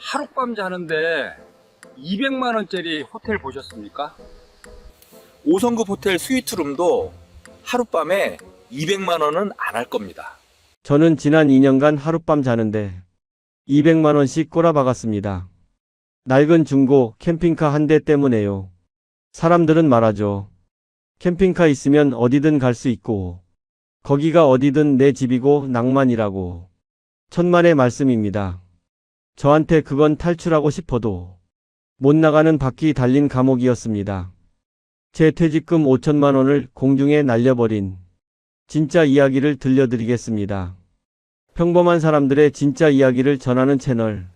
하룻밤 자는데 200만 원짜리 호텔 보셨습니까? 5성급 호텔 스위트룸도 하룻밤에 200만 원은 안 할 겁니다. 저는 지난 2년간 하룻밤 자는데 200만 원씩 꼬라박았습니다. 낡은 중고 캠핑카 한 대 때문에요. 사람들은 말하죠. 캠핑카 있으면 어디든 갈 수 있고 거기가 어디든 내 집이고 낭만이라고. 천만의 말씀입니다. 저한테 그건 탈출하고 싶어도 못 나가는 바퀴 달린 감옥이었습니다. 제 퇴직금 5천만 원을 공중에 날려버린 진짜 이야기를 들려드리겠습니다. 평범한 사람들의 진짜 이야기를 전하는 채널.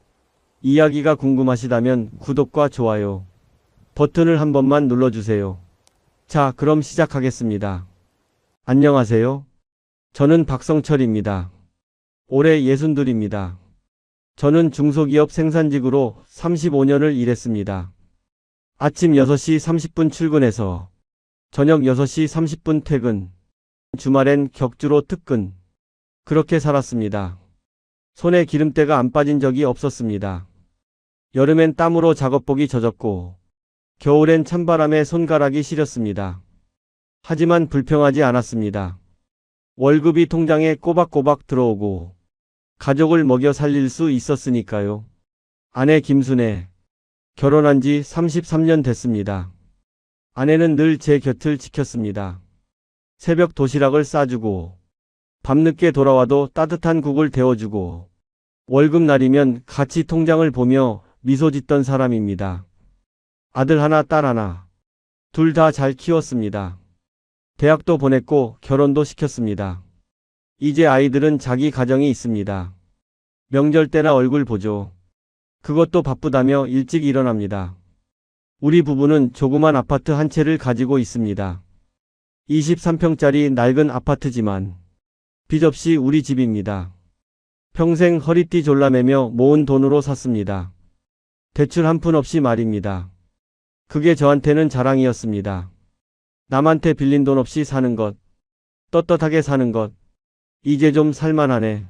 이야기가 궁금하시다면 구독과 좋아요 버튼을 한 번만 눌러주세요. 자, 그럼 시작하겠습니다. 안녕하세요. 저는 박성철입니다. 올해 62입니다. 저는 중소기업 생산직으로 35년을 일했습니다. 아침 6시 30분 출근해서 저녁 6시 30분 퇴근, 주말엔 격주로 특근. 그렇게 살았습니다. 손에 기름때가 안 빠진 적이 없었습니다. 여름엔 땀으로 작업복이 젖었고 겨울엔 찬바람에 손가락이 시렸습니다. 하지만 불평하지 않았습니다. 월급이 통장에 꼬박꼬박 들어오고 가족을 먹여 살릴 수 있었으니까요. 아내 김순애. 결혼한 지 33년 됐습니다. 아내는 늘 제 곁을 지켰습니다. 새벽 도시락을 싸주고 밤늦게 돌아와도 따뜻한 국을 데워주고 월급날이면 같이 통장을 보며 미소 짓던 사람입니다. 아들 하나, 딸 하나. 둘 다 잘 키웠습니다. 대학도 보냈고 결혼도 시켰습니다. 이제 아이들은 자기 가정이 있습니다. 명절 때나 얼굴 보죠. 그것도 바쁘다며 일찍 일어납니다. 우리 부부는 조그만 아파트 한 채를 가지고 있습니다. 23평짜리 낡은 아파트지만 빚 없이 우리 집입니다. 평생 허리띠 졸라매며 모은 돈으로 샀습니다. 대출 한 푼 없이 말입니다. 그게 저한테는 자랑이었습니다. 남한테 빌린 돈 없이 사는 것, 떳떳하게 사는 것, 이제 좀 살만하네.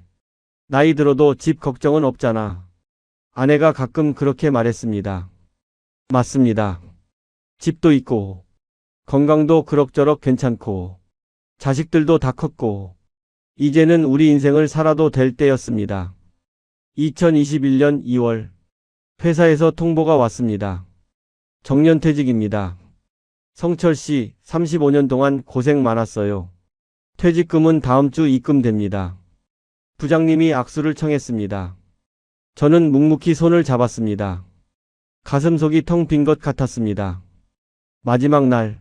나이 들어도 집 걱정은 없잖아. 아내가 가끔 그렇게 말했습니다. 맞습니다. 집도 있고, 건강도 그럭저럭 괜찮고, 자식들도 다 컸고, 이제는 우리 인생을 살아도 될 때였습니다. 2021년 2월, 회사에서 통보가 왔습니다. 정년퇴직입니다. 성철씨, 35년 동안 고생 많았어요. 퇴직금은 다음 주 입금됩니다. 부장님이 악수를 청했습니다. 저는 묵묵히 손을 잡았습니다. 가슴속이 텅 빈 것 같았습니다. 마지막 날,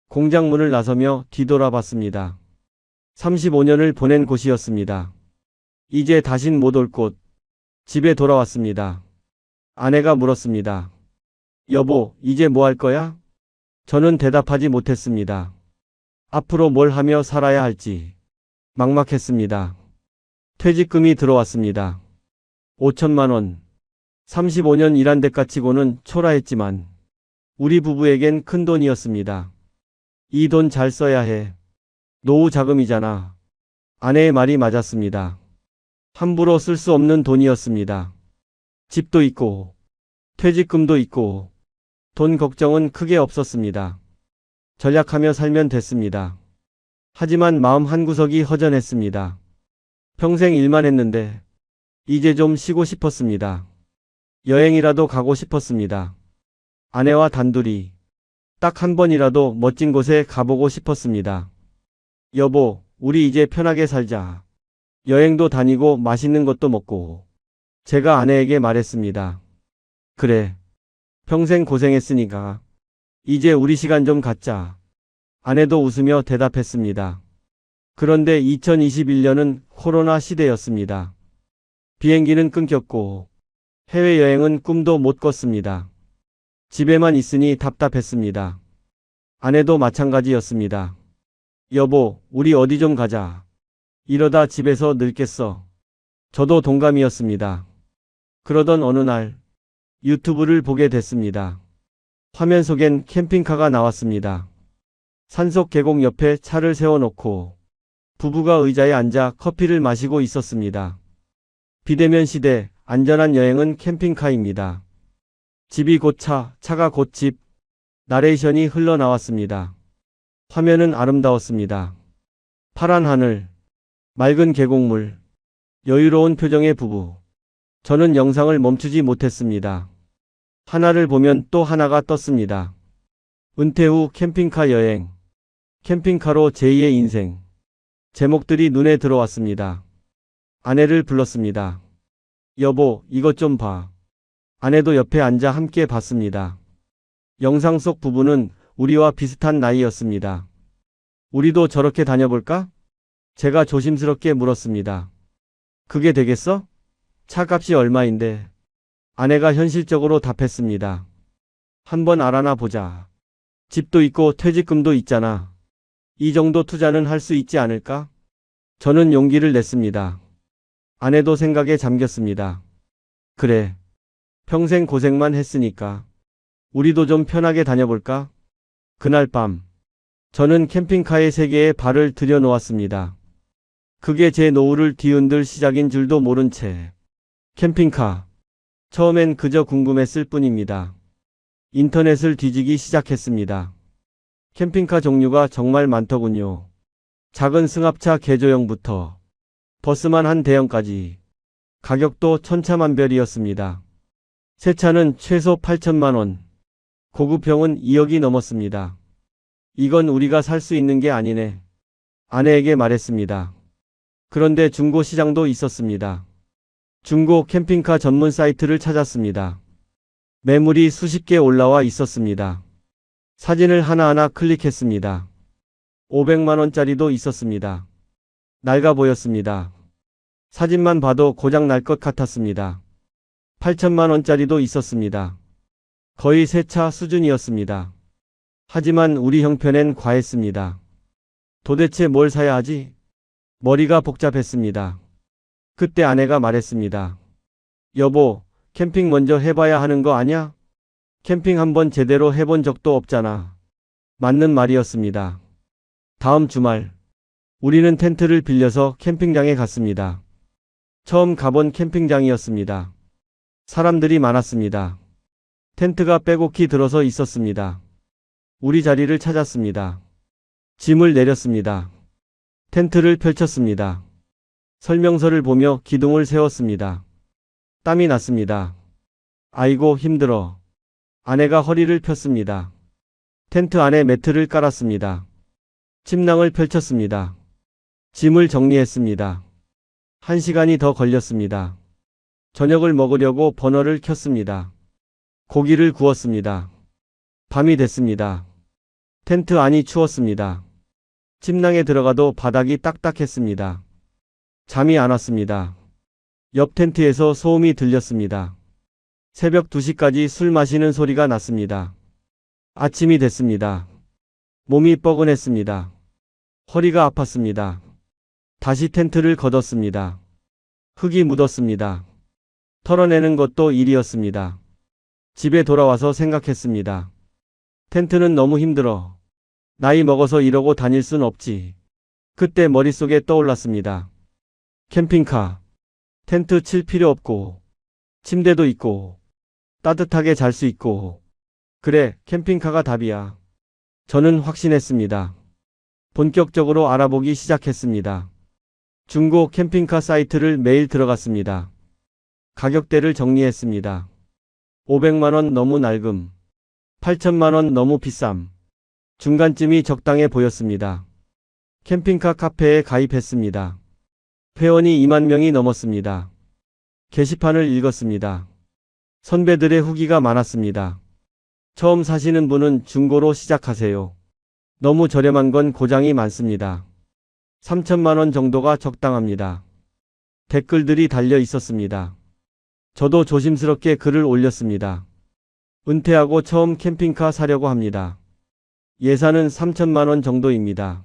공장 문을 나서며 뒤돌아봤습니다. 35년을 보낸 곳이었습니다. 이제 다신 못 올 곳. 집에 돌아왔습니다. 아내가 물었습니다. 여보, 이제 뭐 할 거야? 저는 대답하지 못했습니다. 앞으로 뭘 하며 살아야 할지 막막했습니다. 퇴직금이 들어왔습니다. 5천만 원. 35년 일한 대가 치고는 초라했지만 우리 부부에겐 큰 돈이었습니다. 이 돈 잘 써야 해. 노후 자금이잖아. 아내의 말이 맞았습니다. 함부로 쓸 수 없는 돈이었습니다. 집도 있고 퇴직금도 있고 돈 걱정은 크게 없었습니다. 전략하며 살면 됐습니다. 하지만 마음 한구석이 허전했습니다. 평생 일만 했는데 이제 좀 쉬고 싶었습니다. 여행이라도 가고 싶었습니다. 아내와 단둘이 딱 한 번이라도 멋진 곳에 가보고 싶었습니다. 여보, 우리 이제 편하게 살자. 여행도 다니고 맛있는 것도 먹고. 제가 아내에게 말했습니다. 그래. 평생 고생했으니까 이제 우리 시간 좀 갖자. 아내도 웃으며 대답했습니다. 그런데 2021년은 코로나 시대였습니다. 비행기는 끊겼고 해외여행은 꿈도 못 꿨습니다. 집에만 있으니 답답했습니다. 아내도 마찬가지였습니다. 여보, 우리 어디 좀 가자. 이러다 집에서 늙겠어. 저도 동감이었습니다. 그러던 어느 날 유튜브를 보게 됐습니다. 화면 속엔 캠핑카가 나왔습니다. 산속 계곡 옆에 차를 세워놓고 부부가 의자에 앉아 커피를 마시고 있었습니다. 비대면 시대, 안전한 여행은 캠핑카입니다. 집이 곧 차, 차가 곧 집. 나레이션이 흘러나왔습니다. 화면은 아름다웠습니다. 파란 하늘, 맑은 계곡물, 여유로운 표정의 부부. 저는 영상을 멈추지 못했습니다. 하나를 보면 또 하나가 떴습니다. 은퇴 후 캠핑카 여행, 캠핑카로 제2의 인생. 제목들이 눈에 들어왔습니다. 아내를 불렀습니다. 여보, 이것 좀 봐. 아내도 옆에 앉아 함께 봤습니다. 영상 속 부부는 우리와 비슷한 나이였습니다. 우리도 저렇게 다녀볼까? 제가 조심스럽게 물었습니다. 그게 되겠어? 차값이 얼마인데? 아내가 현실적으로 답했습니다. 한번 알아나 보자. 집도 있고 퇴직금도 있잖아. 이 정도 투자는 할 수 있지 않을까? 저는 용기를 냈습니다. 아내도 생각에 잠겼습니다. 그래. 평생 고생만 했으니까. 우리도 좀 편하게 다녀볼까? 그날 밤, 저는 캠핑카의 세계에 발을 들여놓았습니다. 그게 제 노후를 뒤흔들 시작인 줄도 모른 채. 캠핑카. 처음엔 그저 궁금했을 뿐입니다. 인터넷을 뒤지기 시작했습니다. 캠핑카 종류가 정말 많더군요. 작은 승합차 개조형부터 버스만 한 대형까지. 가격도 천차만별이었습니다. 새 차는 최소 8천만 원, 고급형은 2억이 넘었습니다. 이건 우리가 살 수 있는 게 아니네. 아내에게 말했습니다. 그런데 중고 시장도 있었습니다. 중고 캠핑카 전문 사이트를 찾았습니다. 매물이 수십 개 올라와 있었습니다. 사진을 하나하나 클릭했습니다. 500만 원짜리도 있었습니다. 낡아 보였습니다. 사진만 봐도 고장 날 것 같았습니다. 8천만 원짜리도 있었습니다. 거의 새 차 수준이었습니다. 하지만 우리 형편엔 과했습니다. 도대체 뭘 사야 하지? 머리가 복잡했습니다. 그때 아내가 말했습니다. 여보, 캠핑 먼저 해봐야 하는 거 아냐? 캠핑 한번 제대로 해본 적도 없잖아. 맞는 말이었습니다. 다음 주말, 우리는 텐트를 빌려서 캠핑장에 갔습니다. 처음 가본 캠핑장이었습니다. 사람들이 많았습니다. 텐트가 빼곡히 들어서 있었습니다. 우리 자리를 찾았습니다. 짐을 내렸습니다. 텐트를 펼쳤습니다. 설명서를 보며 기둥을 세웠습니다. 땀이 났습니다. 아이고 힘들어. 아내가 허리를 폈습니다. 텐트 안에 매트를 깔았습니다. 침낭을 펼쳤습니다. 짐을 정리했습니다. 1시간이 더 걸렸습니다. 저녁을 먹으려고 버너를 켰습니다. 고기를 구웠습니다. 밤이 됐습니다. 텐트 안이 추웠습니다. 침낭에 들어가도 바닥이 딱딱했습니다. 잠이 안 왔습니다. 옆 텐트에서 소음이 들렸습니다. 새벽 2시까지 술 마시는 소리가 났습니다. 아침이 됐습니다. 몸이 뻐근했습니다. 허리가 아팠습니다. 다시 텐트를 걷었습니다. 흙이 묻었습니다. 털어내는 것도 일이었습니다. 집에 돌아와서 생각했습니다. 텐트는 너무 힘들어. 나이 먹어서 이러고 다닐 순 없지. 그때 머릿속에 떠올랐습니다. 캠핑카. 텐트 칠 필요 없고, 침대도 있고, 따뜻하게 잘 수 있고. 그래, 캠핑카가 답이야. 저는 확신했습니다. 본격적으로 알아보기 시작했습니다. 중고 캠핑카 사이트를 매일 들어갔습니다. 가격대를 정리했습니다. 500만 원 너무 낡음. 8천만 원 너무 비쌈. 중간쯤이 적당해 보였습니다. 캠핑카 카페에 가입했습니다. 회원이 2만 명이 넘었습니다. 게시판을 읽었습니다. 선배들의 후기가 많았습니다. 처음 사시는 분은 중고로 시작하세요. 너무 저렴한 건 고장이 많습니다. 3천만 원 정도가 적당합니다. 댓글들이 달려 있었습니다. 저도 조심스럽게 글을 올렸습니다. 은퇴하고 처음 캠핑카 사려고 합니다. 예산은 3천만 원 정도입니다.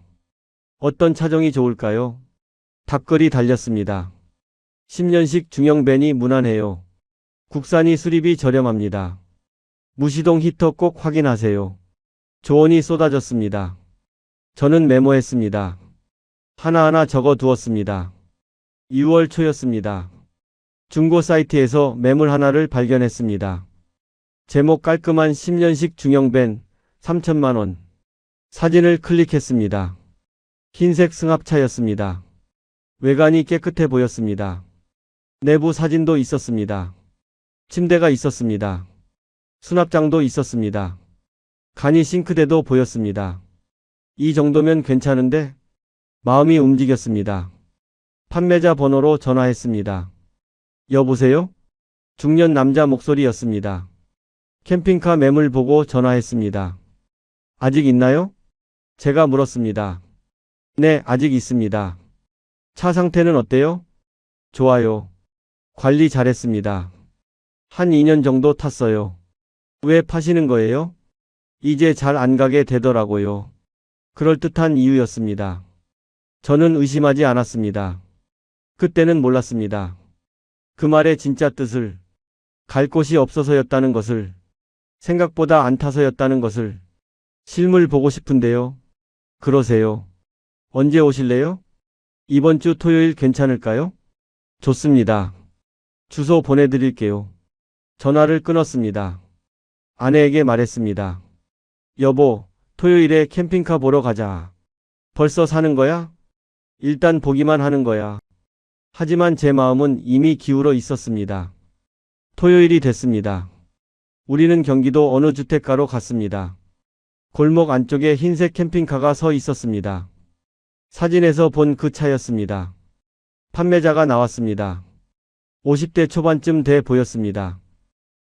어떤 차종이 좋을까요? 답글이 달렸습니다. 10년식 중형벤이 무난해요. 국산이 수리비 저렴합니다. 무시동 히터 꼭 확인하세요. 조언이 쏟아졌습니다. 저는 메모했습니다. 하나하나 적어 두었습니다. 2월 초였습니다. 중고 사이트에서 매물 하나를 발견했습니다. 제목 깔끔한 10년식 중형밴 3천만 원. 사진을 클릭했습니다. 흰색 승합차였습니다. 외관이 깨끗해 보였습니다. 내부 사진도 있었습니다. 침대가 있었습니다. 수납장도 있었습니다. 간이 싱크대도 보였습니다. 이 정도면 괜찮은데? 마음이 움직였습니다. 판매자 번호로 전화했습니다. 여보세요? 중년 남자 목소리였습니다. 캠핑카 매물 보고 전화했습니다. 아직 있나요? 제가 물었습니다. 네, 아직 있습니다. 차 상태는 어때요? 좋아요. 관리 잘했습니다. 한 2년 정도 탔어요. 왜 파시는 거예요? 이제 잘 안 가게 되더라고요. 그럴듯한 이유였습니다. 저는 의심하지 않았습니다. 그때는 몰랐습니다. 그 말의 진짜 뜻을, 갈 곳이 없어서였다는 것을, 생각보다 안 타서였다는 것을. 실물 보고 싶은데요. 그러세요. 언제 오실래요? 이번 주 토요일 괜찮을까요? 좋습니다. 주소 보내드릴게요. 전화를 끊었습니다. 아내에게 말했습니다. 여보, 토요일에 캠핑카 보러 가자. 벌써 사는 거야? 일단 보기만 하는 거야. 하지만 제 마음은 이미 기울어 있었습니다. 토요일이 됐습니다. 우리는 경기도 어느 주택가로 갔습니다. 골목 안쪽에 흰색 캠핑카가 서 있었습니다. 사진에서 본 그 차였습니다. 판매자가 나왔습니다. 50대 초반쯤 돼 보였습니다.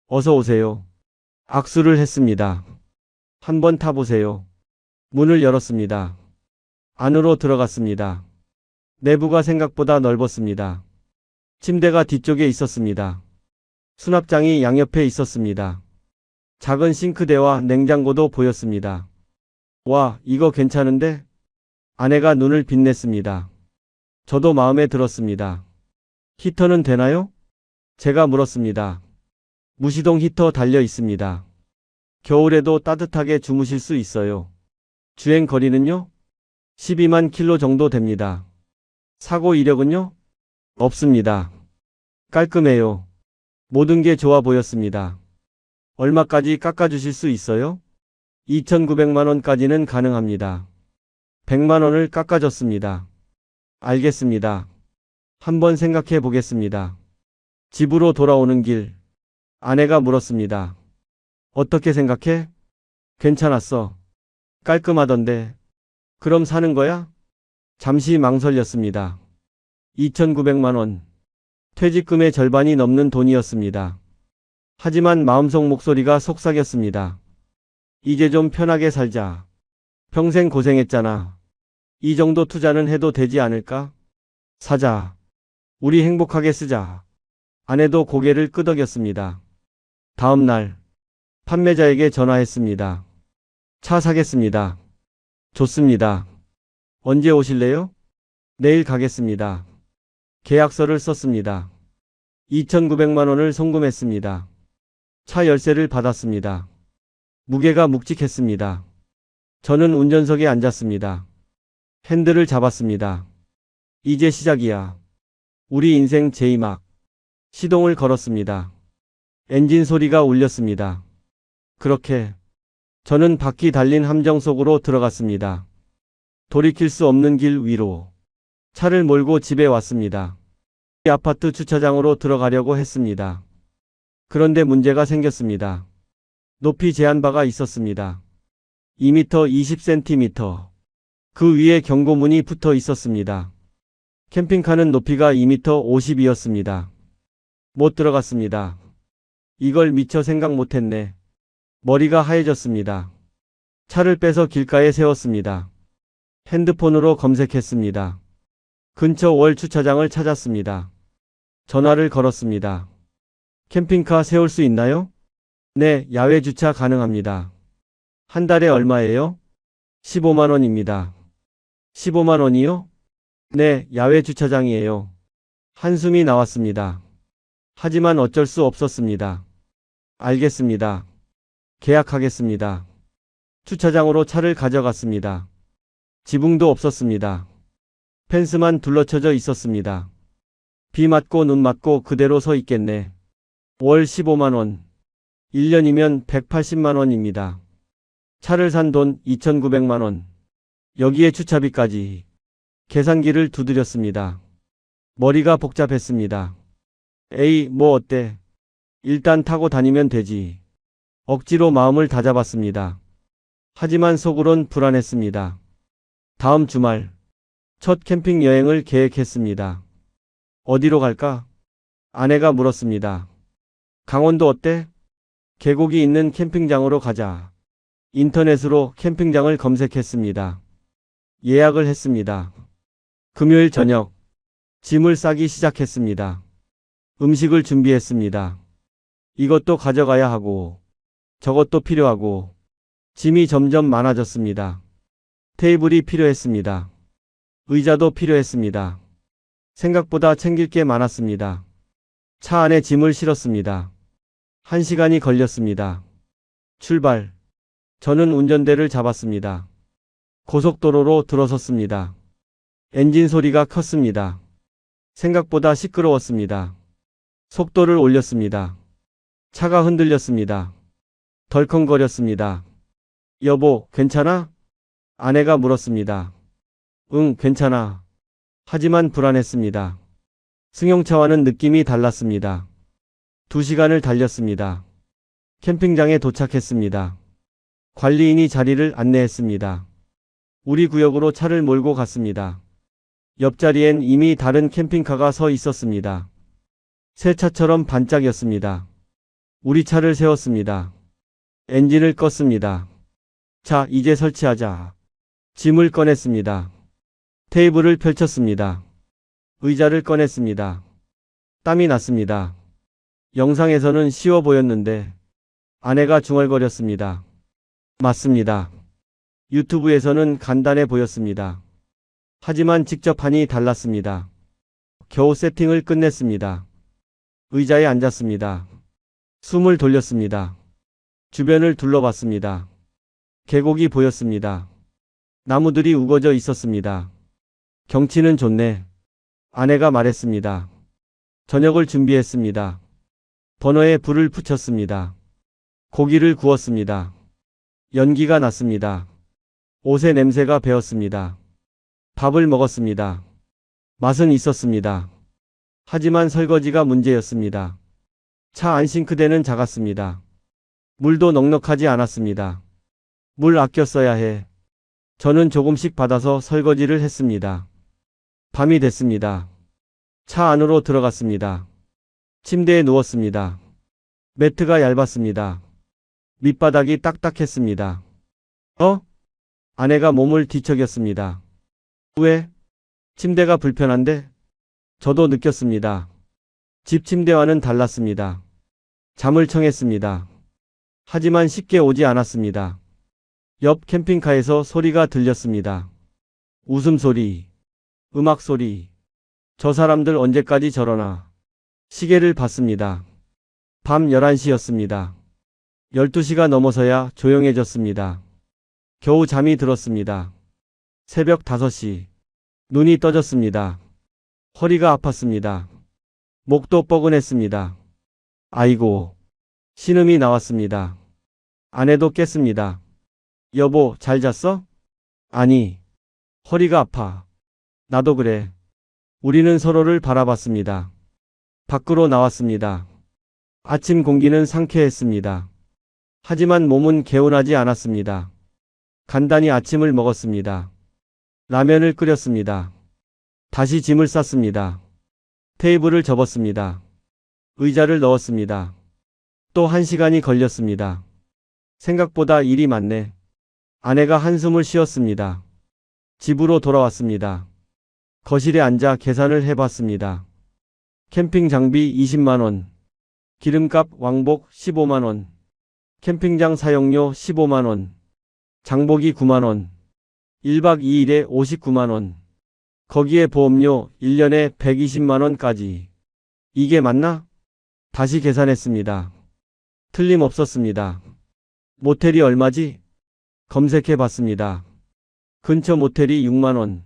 어서 오세요. 악수를 했습니다. 한번 타보세요. 문을 열었습니다. 안으로 들어갔습니다. 내부가 생각보다 넓었습니다. 침대가 뒤쪽에 있었습니다. 수납장이 양옆에 있었습니다. 작은 싱크대와 냉장고도 보였습니다. 와, 이거 괜찮은데? 아내가 눈을 빛냈습니다. 저도 마음에 들었습니다. 히터는 되나요? 제가 물었습니다. 무시동 히터 달려 있습니다. 겨울에도 따뜻하게 주무실 수 있어요. 주행 거리는요? 12만 킬로 정도 됩니다. 사고 이력은요? 없습니다. 깔끔해요. 모든 게 좋아 보였습니다. 얼마까지 깎아주실 수 있어요? 2,900만 원까지는 가능합니다. 100만 원을 깎아줬습니다. 알겠습니다. 한번 생각해 보겠습니다. 집으로 돌아오는 길, 아내가 물었습니다. 어떻게 생각해? 괜찮았어. 깔끔하던데. 그럼 사는 거야? 잠시 망설였습니다. 2,900만 원. 퇴직금의 절반이 넘는 돈이었습니다. 하지만 마음속 목소리가 속삭였습니다. 이제 좀 편하게 살자. 평생 고생했잖아. 이 정도 투자는 해도 되지 않을까? 사자. 우리 행복하게 쓰자. 아내도 고개를 끄덕였습니다. 다음 날 판매자에게 전화했습니다. 차 사겠습니다. 좋습니다. 언제 오실래요? 내일 가겠습니다. 계약서를 썼습니다. 2,900만 원을 송금했습니다. 차 열쇠를 받았습니다. 무게가 묵직했습니다. 저는 운전석에 앉았습니다. 핸들을 잡았습니다. 이제 시작이야. 우리 인생 제2막. 시동을 걸었습니다. 엔진 소리가 울렸습니다. 그렇게 저는 바퀴 달린 함정 속으로 들어갔습니다. 돌이킬 수 없는 길 위로. 차를 몰고 집에 왔습니다. 아파트 주차장으로 들어가려고 했습니다. 그런데 문제가 생겼습니다. 높이 제한바가 있었습니다. 2m 20cm. 그 위에 경고문이 붙어 있었습니다. 캠핑카는 높이가 2m 50이었습니다. 못 들어갔습니다. 이걸 미처 생각 못했네. 머리가 하얘졌습니다. 차를 빼서 길가에 세웠습니다. 핸드폰으로 검색했습니다. 근처 월 주차장을 찾았습니다. 전화를 걸었습니다. 캠핑카 세울 수 있나요? 네, 야외 주차 가능합니다. 한 달에 얼마예요? 15만 원입니다. 15만 원이요? 네, 야외 주차장이에요. 한숨이 나왔습니다. 하지만 어쩔 수 없었습니다. 알겠습니다. 계약하겠습니다. 주차장으로 차를 가져갔습니다. 지붕도 없었습니다. 펜스만 둘러쳐져 있었습니다. 비 맞고 눈 맞고 그대로 서 있겠네. 월 15만 원. 1년이면 180만 원입니다. 차를 산 돈 2,900만 원. 여기에 주차비까지. 계산기를 두드렸습니다. 머리가 복잡했습니다. 에이, 뭐 어때? 일단 타고 다니면 되지. 억지로 마음을 다잡았습니다. 하지만 속으론 불안했습니다. 다음 주말, 첫 캠핑 여행을 계획했습니다. 어디로 갈까? 아내가 물었습니다. 강원도 어때? 계곡이 있는 캠핑장으로 가자. 인터넷으로 캠핑장을 검색했습니다. 예약을 했습니다. 금요일 저녁, 짐을 싸기 시작했습니다. 음식을 준비했습니다. 이것도 가져가야 하고, 저것도 필요하고, 짐이 점점 많아졌습니다. 테이블이 필요했습니다. 의자도 필요했습니다. 생각보다 챙길 게 많았습니다. 차 안에 짐을 실었습니다. 1시간이 걸렸습니다. 출발. 저는 운전대를 잡았습니다. 고속도로로 들어섰습니다. 엔진 소리가 컸습니다. 생각보다 시끄러웠습니다. 속도를 올렸습니다. 차가 흔들렸습니다. 덜컹거렸습니다. 여보, 괜찮아? 아내가 물었습니다. 응, 괜찮아. 하지만 불안했습니다. 승용차와는 느낌이 달랐습니다. 2시간을 달렸습니다. 캠핑장에 도착했습니다. 관리인이 자리를 안내했습니다. 우리 구역으로 차를 몰고 갔습니다. 옆자리엔 이미 다른 캠핑카가 서 있었습니다. 새 차처럼 반짝였습니다. 우리 차를 세웠습니다. 엔진을 껐습니다. 자, 이제 설치하자. 짐을 꺼냈습니다. 테이블을 펼쳤습니다. 의자를 꺼냈습니다. 땀이 났습니다. 영상에서는 쉬워 보였는데 아내가 중얼거렸습니다. 맞습니다. 유튜브에서는 간단해 보였습니다. 하지만 직접 하니 달랐습니다. 겨우 세팅을 끝냈습니다. 의자에 앉았습니다. 숨을 돌렸습니다. 주변을 둘러봤습니다. 계곡이 보였습니다. 나무들이 우거져 있었습니다. 경치는 좋네. 아내가 말했습니다. 저녁을 준비했습니다. 버너에 불을 붙였습니다. 고기를 구웠습니다. 연기가 났습니다. 옷의 냄새가 배었습니다. 밥을 먹었습니다. 맛은 있었습니다. 하지만 설거지가 문제였습니다. 차 안 싱크대는 작았습니다. 물도 넉넉하지 않았습니다. 물 아껴 써야 해. 저는 조금씩 받아서 설거지를 했습니다. 밤이 됐습니다. 차 안으로 들어갔습니다. 침대에 누웠습니다. 매트가 얇았습니다. 밑바닥이 딱딱했습니다. 아내가 몸을 뒤척였습니다. 왜? 침대가 불편한데? 저도 느꼈습니다. 집 침대와는 달랐습니다. 잠을 청했습니다. 하지만 쉽게 오지 않았습니다. 옆 캠핑카에서 소리가 들렸습니다. 웃음소리, 음악소리. 저 사람들 언제까지 저러나. 시계를 봤습니다. 밤 11시였습니다. 12시가 넘어서야 조용해졌습니다. 겨우 잠이 들었습니다. 새벽 5시. 눈이 떠졌습니다. 허리가 아팠습니다. 목도 뻐근했습니다. 아이고. 신음이 나왔습니다. 아내도 깼습니다. 여보, 잘 잤어? 아니. 허리가 아파. 나도 그래. 우리는 서로를 바라봤습니다. 밖으로 나왔습니다. 아침 공기는 상쾌했습니다. 하지만 몸은 개운하지 않았습니다. 간단히 아침을 먹었습니다. 라면을 끓였습니다. 다시 짐을 쌌습니다. 테이블을 접었습니다. 의자를 넣었습니다. 또 1시간이 걸렸습니다. 생각보다 일이 많네. 아내가 한숨을 쉬었습니다. 집으로 돌아왔습니다. 거실에 앉아 계산을 해봤습니다. 캠핑 장비 20만 원, 기름값 왕복 15만 원, 캠핑장 사용료 15만 원, 장보기 9만 원, 1박 2일에 59만 원, 거기에 보험료 1년에 120만 원까지. 이게 맞나? 다시 계산했습니다. 틀림없었습니다. 모텔이 얼마지? 검색해 봤습니다. 근처 모텔이 6만 원.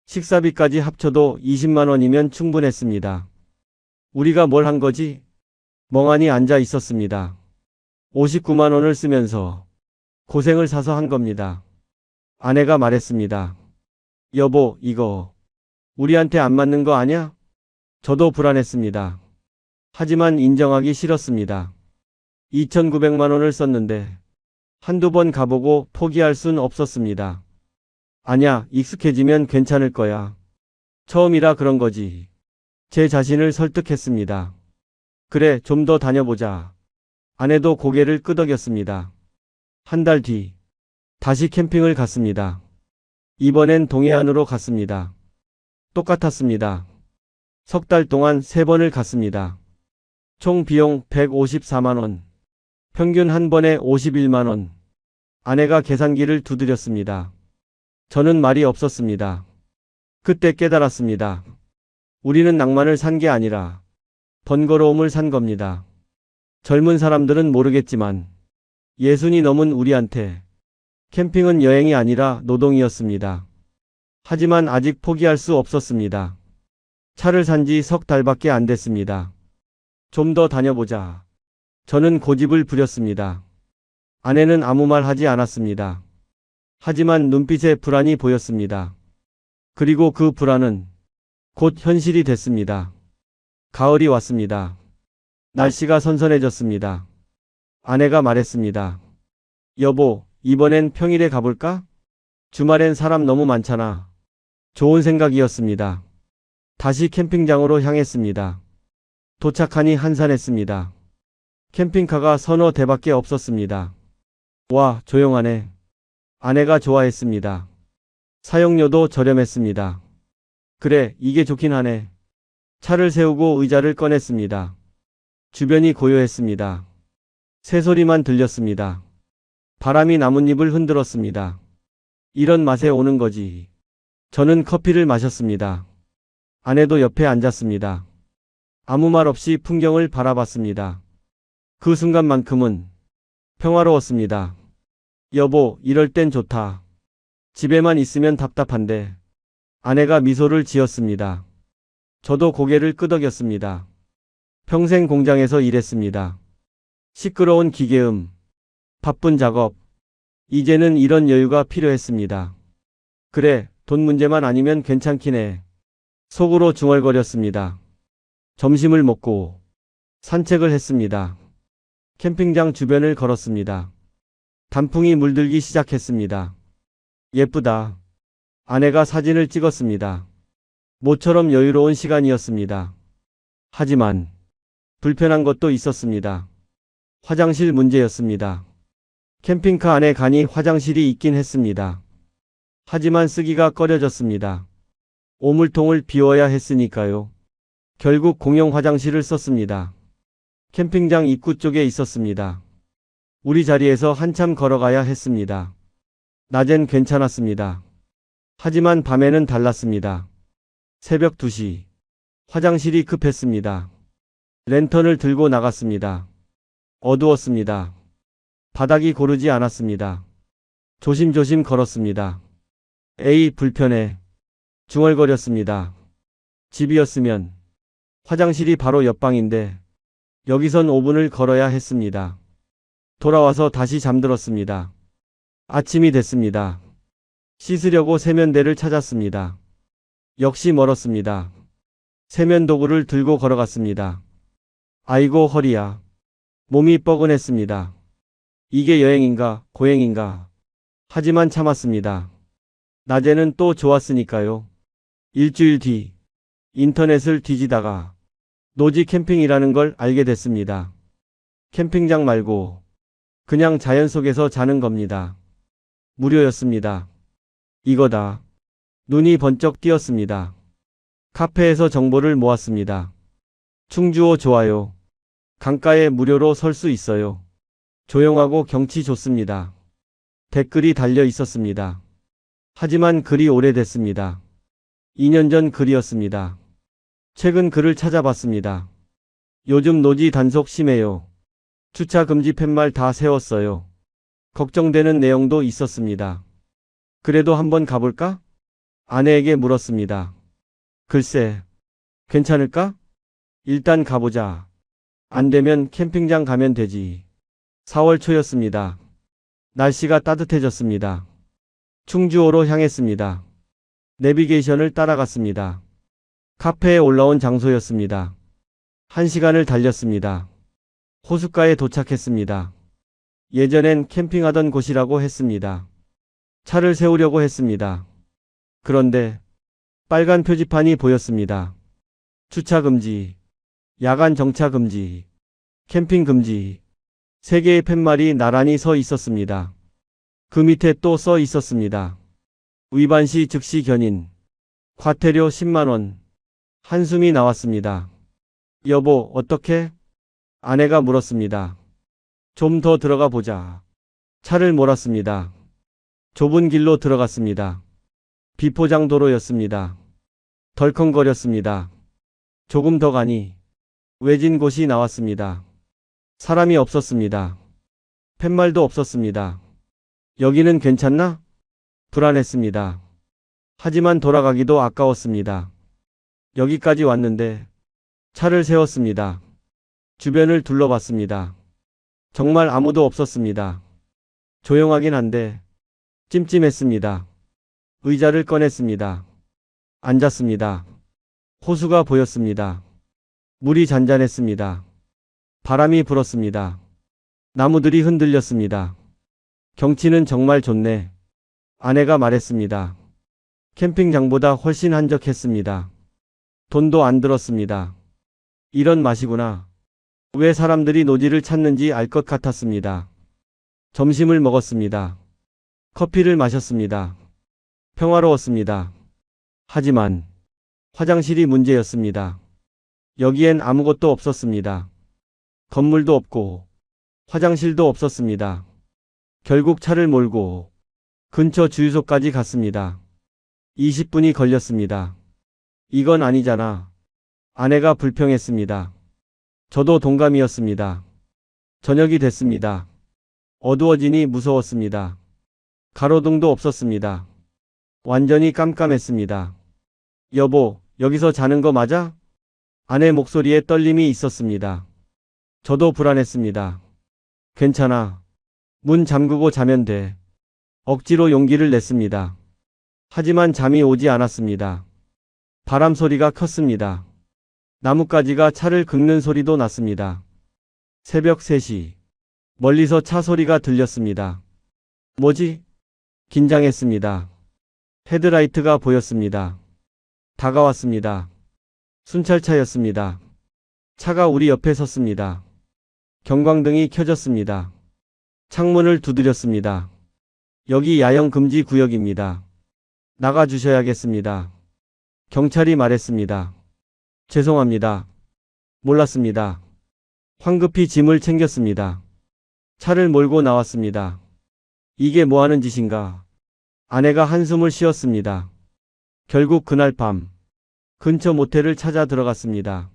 식사비까지 합쳐도 20만 원이면 충분했습니다. 우리가 뭘 한 거지? 멍하니 앉아 있었습니다. 59만 원을 쓰면서 고생을 사서 한 겁니다. 아내가 말했습니다. 여보, 이거 우리한테 안 맞는 거 아냐? 저도 불안했습니다. 하지만 인정하기 싫었습니다. 2,900만 원을 썼는데 한두 번 가보고 포기할 순 없었습니다. 아냐, 익숙해지면 괜찮을 거야. 처음이라 그런 거지. 제 자신을 설득했습니다. 그래, 좀 더 다녀보자. 아내도 고개를 끄덕였습니다. 한 달 뒤, 다시 캠핑을 갔습니다. 이번엔 동해안으로 갔습니다. 똑같았습니다. 석 달 동안 3번을 갔습니다. 총 비용 154만 원. 평균 한 번에 51만 원. 아내가 계산기를 두드렸습니다. 저는 말이 없었습니다. 그때 깨달았습니다. 우리는 낭만을 산 게 아니라 번거로움을 산 겁니다. 젊은 사람들은 모르겠지만 60이 넘은 우리한테 캠핑은 여행이 아니라 노동이었습니다. 하지만 아직 포기할 수 없었습니다. 차를 산 지 석 달밖에 안 됐습니다. 좀 더 다녀보자. 저는 고집을 부렸습니다. 아내는 아무 말 하지 않았습니다. 하지만 눈빛에 불안이 보였습니다. 그리고 그 불안은 곧 현실이 됐습니다. 가을이 왔습니다. 날씨가 선선해졌습니다. 아내가 말했습니다. 여보, 이번엔 평일에 가볼까? 주말엔 사람 너무 많잖아. 좋은 생각이었습니다. 다시 캠핑장으로 향했습니다. 도착하니 한산했습니다. 캠핑카가 서너 대밖에 없었습니다. 와, 조용하네. 아내가 좋아했습니다. 사용료도 저렴했습니다. 그래, 이게 좋긴 하네. 차를 세우고 의자를 꺼냈습니다. 주변이 고요했습니다. 새소리만 들렸습니다. 바람이 나뭇잎을 흔들었습니다. 이런 맛에 오는 거지. 저는 커피를 마셨습니다. 아내도 옆에 앉았습니다. 아무 말 없이 풍경을 바라봤습니다. 그 순간만큼은 평화로웠습니다. 여보, 이럴 땐 좋다. 집에만 있으면 답답한데. 아내가 미소를 지었습니다. 저도 고개를 끄덕였습니다. 평생 공장에서 일했습니다. 시끄러운 기계음, 바쁜 작업. 이제는 이런 여유가 필요했습니다. 그래, 돈 문제만 아니면 괜찮긴 해. 속으로 중얼거렸습니다. 점심을 먹고 산책을 했습니다. 캠핑장 주변을 걸었습니다. 단풍이 물들기 시작했습니다. 예쁘다. 아내가 사진을 찍었습니다. 모처럼 여유로운 시간이었습니다. 하지만 불편한 것도 있었습니다. 화장실 문제였습니다. 캠핑카 안에 가니 화장실이 있긴 했습니다. 하지만 쓰기가 꺼려졌습니다. 오물통을 비워야 했으니까요. 결국 공용 화장실을 썼습니다. 캠핑장 입구 쪽에 있었습니다. 우리 자리에서 한참 걸어가야 했습니다. 낮엔 괜찮았습니다. 하지만 밤에는 달랐습니다. 새벽 2시. 화장실이 급했습니다. 랜턴을 들고 나갔습니다. 어두웠습니다. 바닥이 고르지 않았습니다. 조심조심 걸었습니다. 에이, 불편해. 중얼거렸습니다. 집이었으면 화장실이 바로 옆방인데 여기선 5분을 걸어야 했습니다. 돌아와서 다시 잠들었습니다. 아침이 됐습니다. 씻으려고 세면대를 찾았습니다. 역시 멀었습니다. 세면 도구를 들고 걸어갔습니다. 아이고, 허리야. 몸이 뻐근했습니다. 이게 여행인가 고행인가. 하지만 참았습니다. 낮에는 또 좋았으니까요. 일주일 뒤 인터넷을 뒤지다가 노지 캠핑이라는 걸 알게 됐습니다. 캠핑장 말고 그냥 자연 속에서 자는 겁니다. 무료였습니다. 이거다. 눈이 번쩍 띄었습니다. 카페에서 정보를 모았습니다. 충주호 좋아요. 강가에 무료로 설 수 있어요. 조용하고 경치 좋습니다. 댓글이 달려 있었습니다. 하지만 글이 오래됐습니다. 2년 전 글이었습니다. 최근 글을 찾아봤습니다. 요즘 노지 단속 심해요. 주차 금지 팻말 다 세웠어요. 걱정되는 내용도 있었습니다. 그래도 한번 가볼까? 아내에게 물었습니다. 글쎄, 괜찮을까? 일단 가보자. 안 되면 캠핑장 가면 되지. 4월 초였습니다. 날씨가 따뜻해졌습니다. 충주호로 향했습니다. 내비게이션을 따라갔습니다. 카페에 올라온 장소였습니다. 1시간을 달렸습니다. 호숫가에 도착했습니다. 예전엔 캠핑하던 곳이라고 했습니다. 차를 세우려고 했습니다. 그런데 빨간 표지판이 보였습니다. 주차 금지, 야간 정차 금지, 캠핑 금지. 3개의 팻말이 나란히 서 있었습니다. 그 밑에 또 써 있었습니다. 위반 시 즉시 견인. 과태료 10만원. 한숨이 나왔습니다. 여보, 어떻게? 아내가 물었습니다. 좀 더 들어가 보자. 차를 몰았습니다. 좁은 길로 들어갔습니다. 비포장 도로였습니다. 덜컹거렸습니다. 조금 더 가니 외진 곳이 나왔습니다. 사람이 없었습니다. 팻말도 없었습니다. 여기는 괜찮나? 불안했습니다. 하지만 돌아가기도 아까웠습니다. 여기까지 왔는데 차를 세웠습니다. 주변을 둘러봤습니다. 정말 아무도 없었습니다. 조용하긴 한데 찜찜했습니다. 의자를 꺼냈습니다. 앉았습니다. 호수가 보였습니다. 물이 잔잔했습니다. 바람이 불었습니다. 나무들이 흔들렸습니다. 경치는 정말 좋네. 아내가 말했습니다. 캠핑장보다 훨씬 한적했습니다. 돈도 안 들었습니다. 이런 맛이구나. 왜 사람들이 노지를 찾는지 알 것 같았습니다. 점심을 먹었습니다. 커피를 마셨습니다. 평화로웠습니다. 하지만 화장실이 문제였습니다. 여기엔 아무것도 없었습니다. 건물도 없고 화장실도 없었습니다. 결국 차를 몰고 근처 주유소까지 갔습니다. 20분이 걸렸습니다. 이건 아니잖아. 아내가 불평했습니다. 저도 동감이었습니다. 저녁이 됐습니다. 어두워지니 무서웠습니다. 가로등도 없었습니다. 완전히 깜깜했습니다. 여보, 여기서 자는 거 맞아? 아내 목소리에 떨림이 있었습니다. 저도 불안했습니다. 괜찮아. 문 잠그고 자면 돼. 억지로 용기를 냈습니다. 하지만 잠이 오지 않았습니다. 바람 소리가 컸습니다. 나뭇가지가 차를 긁는 소리도 났습니다. 새벽 3시. 멀리서 차 소리가 들렸습니다. 뭐지? 긴장했습니다. 헤드라이트가 보였습니다. 다가왔습니다. 순찰차였습니다. 차가 우리 옆에 섰습니다. 경광등이 켜졌습니다. 창문을 두드렸습니다. 여기 야영 금지 구역입니다. 나가주셔야겠습니다. 경찰이 말했습니다. 죄송합니다. 몰랐습니다. 황급히 짐을 챙겼습니다. 차를 몰고 나왔습니다. 이게 뭐하는 짓인가? 아내가 한숨을 쉬었습니다. 결국 그날 밤 근처 모텔을 찾아 들어갔습니다.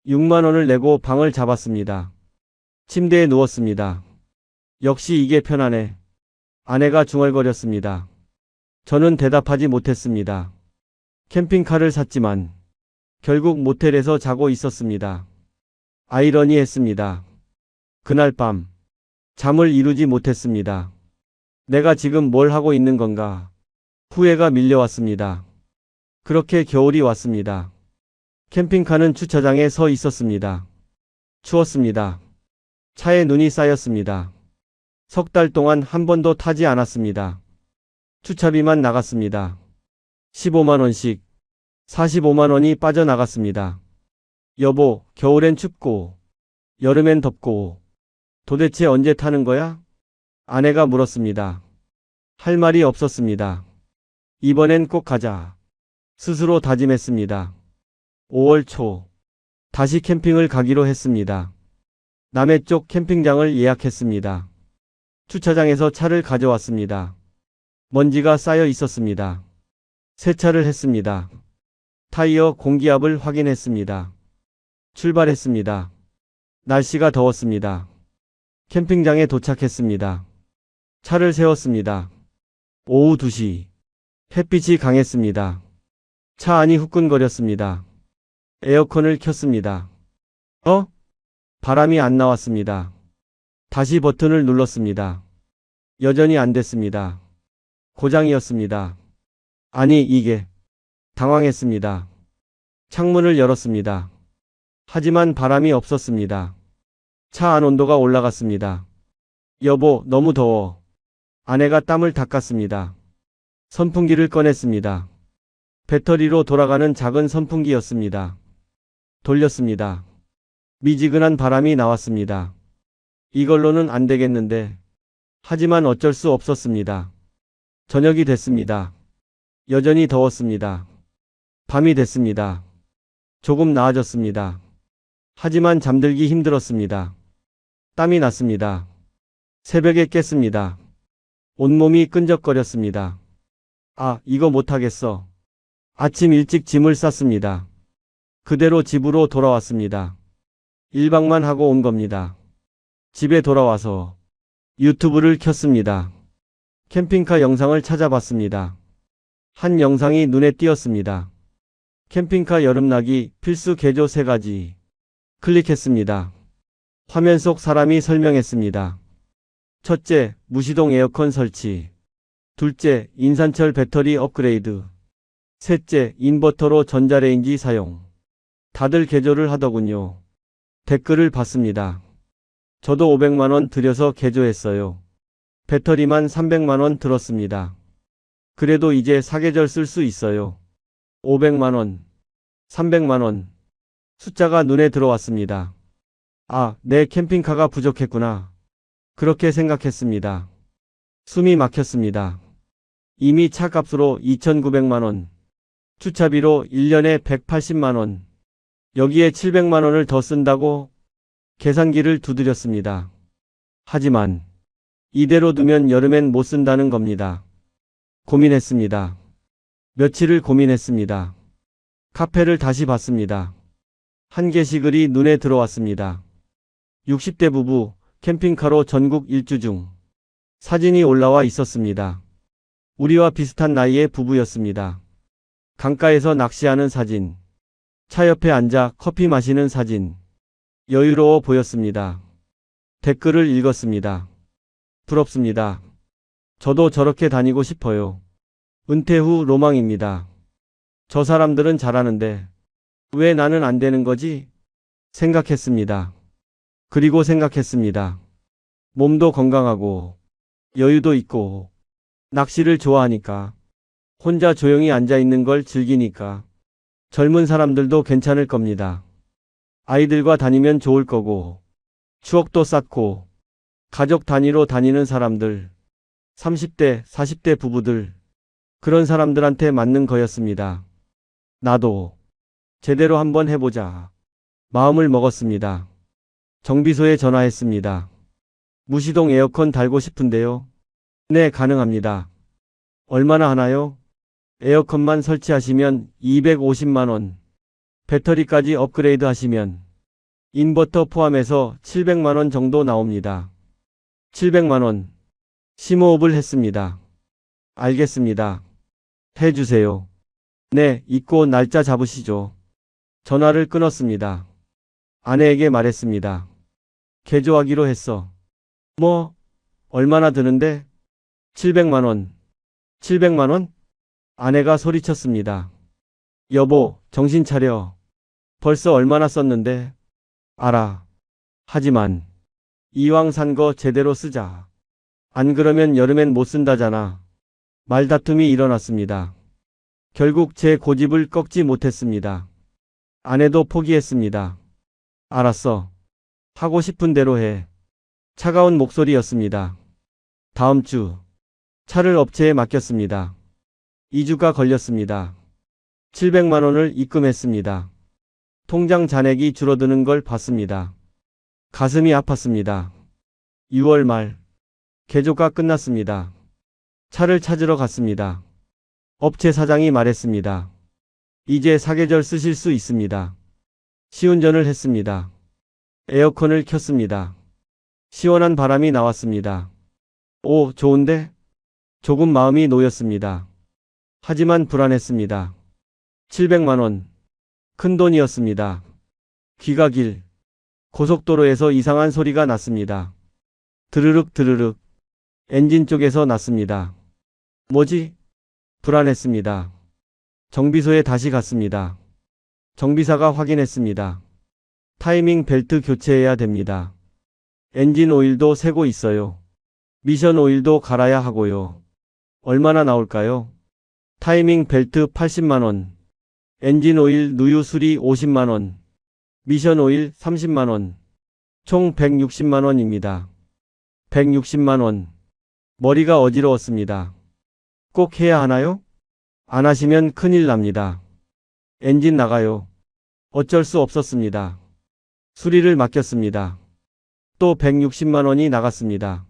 6만 원을 내고 방을 잡았습니다. 침대에 누웠습니다. 역시 이게 편하네. 아내가 중얼거렸습니다. 저는 대답하지 못했습니다. 캠핑카를 샀지만 결국 모텔에서 자고 있었습니다. 아이러니했습니다. 그날 밤 잠을 이루지 못했습니다. 내가 지금 뭘 하고 있는 건가? 후회가 밀려왔습니다. 그렇게 겨울이 왔습니다. 캠핑카는 주차장에 서 있었습니다. 추웠습니다. 차에 눈이 쌓였습니다. 3달 동안 한 번도 타지 않았습니다. 주차비만 나갔습니다. 15만 원씩 45만 원이 빠져나갔습니다. 여보, 겨울엔 춥고 여름엔 덥고 도대체 언제 타는 거야? 아내가 물었습니다. 할 말이 없었습니다. 이번엔 꼭 가자. 스스로 다짐했습니다. 5월 초 다시 캠핑을 가기로 했습니다. 남해 쪽 캠핑장을 예약했습니다. 주차장에서 차를 가져왔습니다. 먼지가 쌓여 있었습니다. 세차를 했습니다. 타이어 공기압을 확인했습니다. 출발했습니다. 날씨가 더웠습니다. 캠핑장에 도착했습니다. 차를 세웠습니다. 오후 2시. 햇빛이 강했습니다. 차 안이 후끈거렸습니다. 에어컨을 켰습니다. 바람이 안 나왔습니다. 다시 버튼을 눌렀습니다. 여전히 안 됐습니다. 고장이었습니다. 아니, 이게. 당황했습니다. 창문을 열었습니다. 하지만 바람이 없었습니다. 차 안 온도가 올라갔습니다. 여보, 너무 더워. 아내가 땀을 닦았습니다. 선풍기를 꺼냈습니다. 배터리로 돌아가는 작은 선풍기였습니다. 돌렸습니다. 미지근한 바람이 나왔습니다. 이걸로는 안 되겠는데. 하지만 어쩔 수 없었습니다. 저녁이 됐습니다. 여전히 더웠습니다. 밤이 됐습니다. 조금 나아졌습니다. 하지만 잠들기 힘들었습니다. 땀이 났습니다. 새벽에 깼습니다. 온몸이 끈적거렸습니다. 아, 이거 못하겠어. 아침 일찍 짐을 쌌습니다. 그대로 집으로 돌아왔습니다. 1박만 하고 온 겁니다. 집에 돌아와서 유튜브를 켰습니다. 캠핑카 영상을 찾아봤습니다. 한 영상이 눈에 띄었습니다. 캠핑카 여름나기 필수 개조 3가지. 클릭했습니다. 화면 속 사람이 설명했습니다. 첫째, 무시동 에어컨 설치. 둘째, 인산철 배터리 업그레이드. 셋째, 인버터로 전자레인지 사용. 다들 개조를 하더군요. 댓글을 봤습니다. 저도 500만원 들여서 개조했어요. 배터리만 300만원 들었습니다. 그래도 이제 사계절 쓸 수 있어요. 500만원, 300만원. 숫자가 눈에 들어왔습니다. 아, 내 캠핑카가 부족했구나. 그렇게 생각했습니다. 숨이 막혔습니다. 이미 차값으로 2,900만원. 주차비로 1년에 180만원. 여기에 700만원을 더 쓴다고 계산기를 두드렸습니다. 하지만 이대로 두면 여름엔 못 쓴다는 겁니다. 고민했습니다. 며칠을 고민했습니다. 카페를 다시 봤습니다. 한 게시글이 눈에 들어왔습니다. 60대 부부 캠핑카로 전국 일주 중. 사진이 올라와 있었습니다. 우리와 비슷한 나이의 부부였습니다. 강가에서 낚시하는 사진. 차 옆에 앉아 커피 마시는 사진. 여유로워 보였습니다. 댓글을 읽었습니다. 부럽습니다. 저도 저렇게 다니고 싶어요. 은퇴 후 로망입니다. 저 사람들은 잘하는데 왜 나는 안 되는 거지? 생각했습니다. 그리고 생각했습니다. 몸도 건강하고 여유도 있고 낚시를 좋아하니까 혼자 조용히 앉아 있는 걸 즐기니까 젊은 사람들도 괜찮을 겁니다. 아이들과 다니면 좋을 거고 추억도 쌓고 가족 단위로 다니는 사람들 30대, 40대 부부들 그런 사람들한테 맞는 거였습니다. 나도 제대로 한번 해보자. 마음을 먹었습니다. 정비소에 전화했습니다. 무시동 에어컨 달고 싶은데요. 네, 가능합니다. 얼마나 하나요? 에어컨만 설치하시면 250만원. 배터리까지 업그레이드 하시면 인버터 포함해서 700만원 정도 나옵니다. 700만원. 심호흡을 했습니다. 알겠습니다. 해주세요. 네, 잊고 날짜 잡으시죠. 전화를 끊었습니다. 아내에게 말했습니다. 개조하기로 했어. 뭐? 얼마나 드는데? 700만원. 700만원? 아내가 소리쳤습니다. 여보, 정신 차려. 벌써 얼마나 썼는데? 알아. 하지만 이왕 산 거 제대로 쓰자. 안 그러면 여름엔 못 쓴다잖아. 말다툼이 일어났습니다. 결국 제 고집을 꺾지 못했습니다. 아내도 포기했습니다. 알았어. 하고 싶은 대로 해. 차가운 목소리였습니다. 다음 주 차를 업체에 맡겼습니다. 2주가 걸렸습니다. 700만원을 입금했습니다. 통장 잔액이 줄어드는 걸 봤습니다. 가슴이 아팠습니다. 6월 말 개조가 끝났습니다. 차를 찾으러 갔습니다. 업체 사장이 말했습니다. 이제 사계절 쓰실 수 있습니다. 시운전을 했습니다. 에어컨을 켰습니다. 시원한 바람이 나왔습니다. 오, 좋은데? 조금 마음이 놓였습니다. 하지만 불안했습니다. 700만원. 큰 돈이었습니다. 귀가 길. 고속도로에서 이상한 소리가 났습니다. 드르륵 드르륵. 엔진 쪽에서 났습니다. 뭐지? 불안했습니다. 정비소에 다시 갔습니다. 정비사가 확인했습니다. 타이밍 벨트 교체해야 됩니다. 엔진 오일도 새고 있어요. 미션 오일도 갈아야 하고요. 얼마나 나올까요? 타이밍 벨트 80만원. 엔진 오일 누유 수리 50만원. 미션 오일 30만원. 총 160만원입니다. 160만원. 머리가 어지러웠습니다. 꼭 해야 하나요? 안 하시면 큰일 납니다. 엔진 나가요. 어쩔 수 없었습니다. 수리를 맡겼습니다. 또 160만원이 나갔습니다.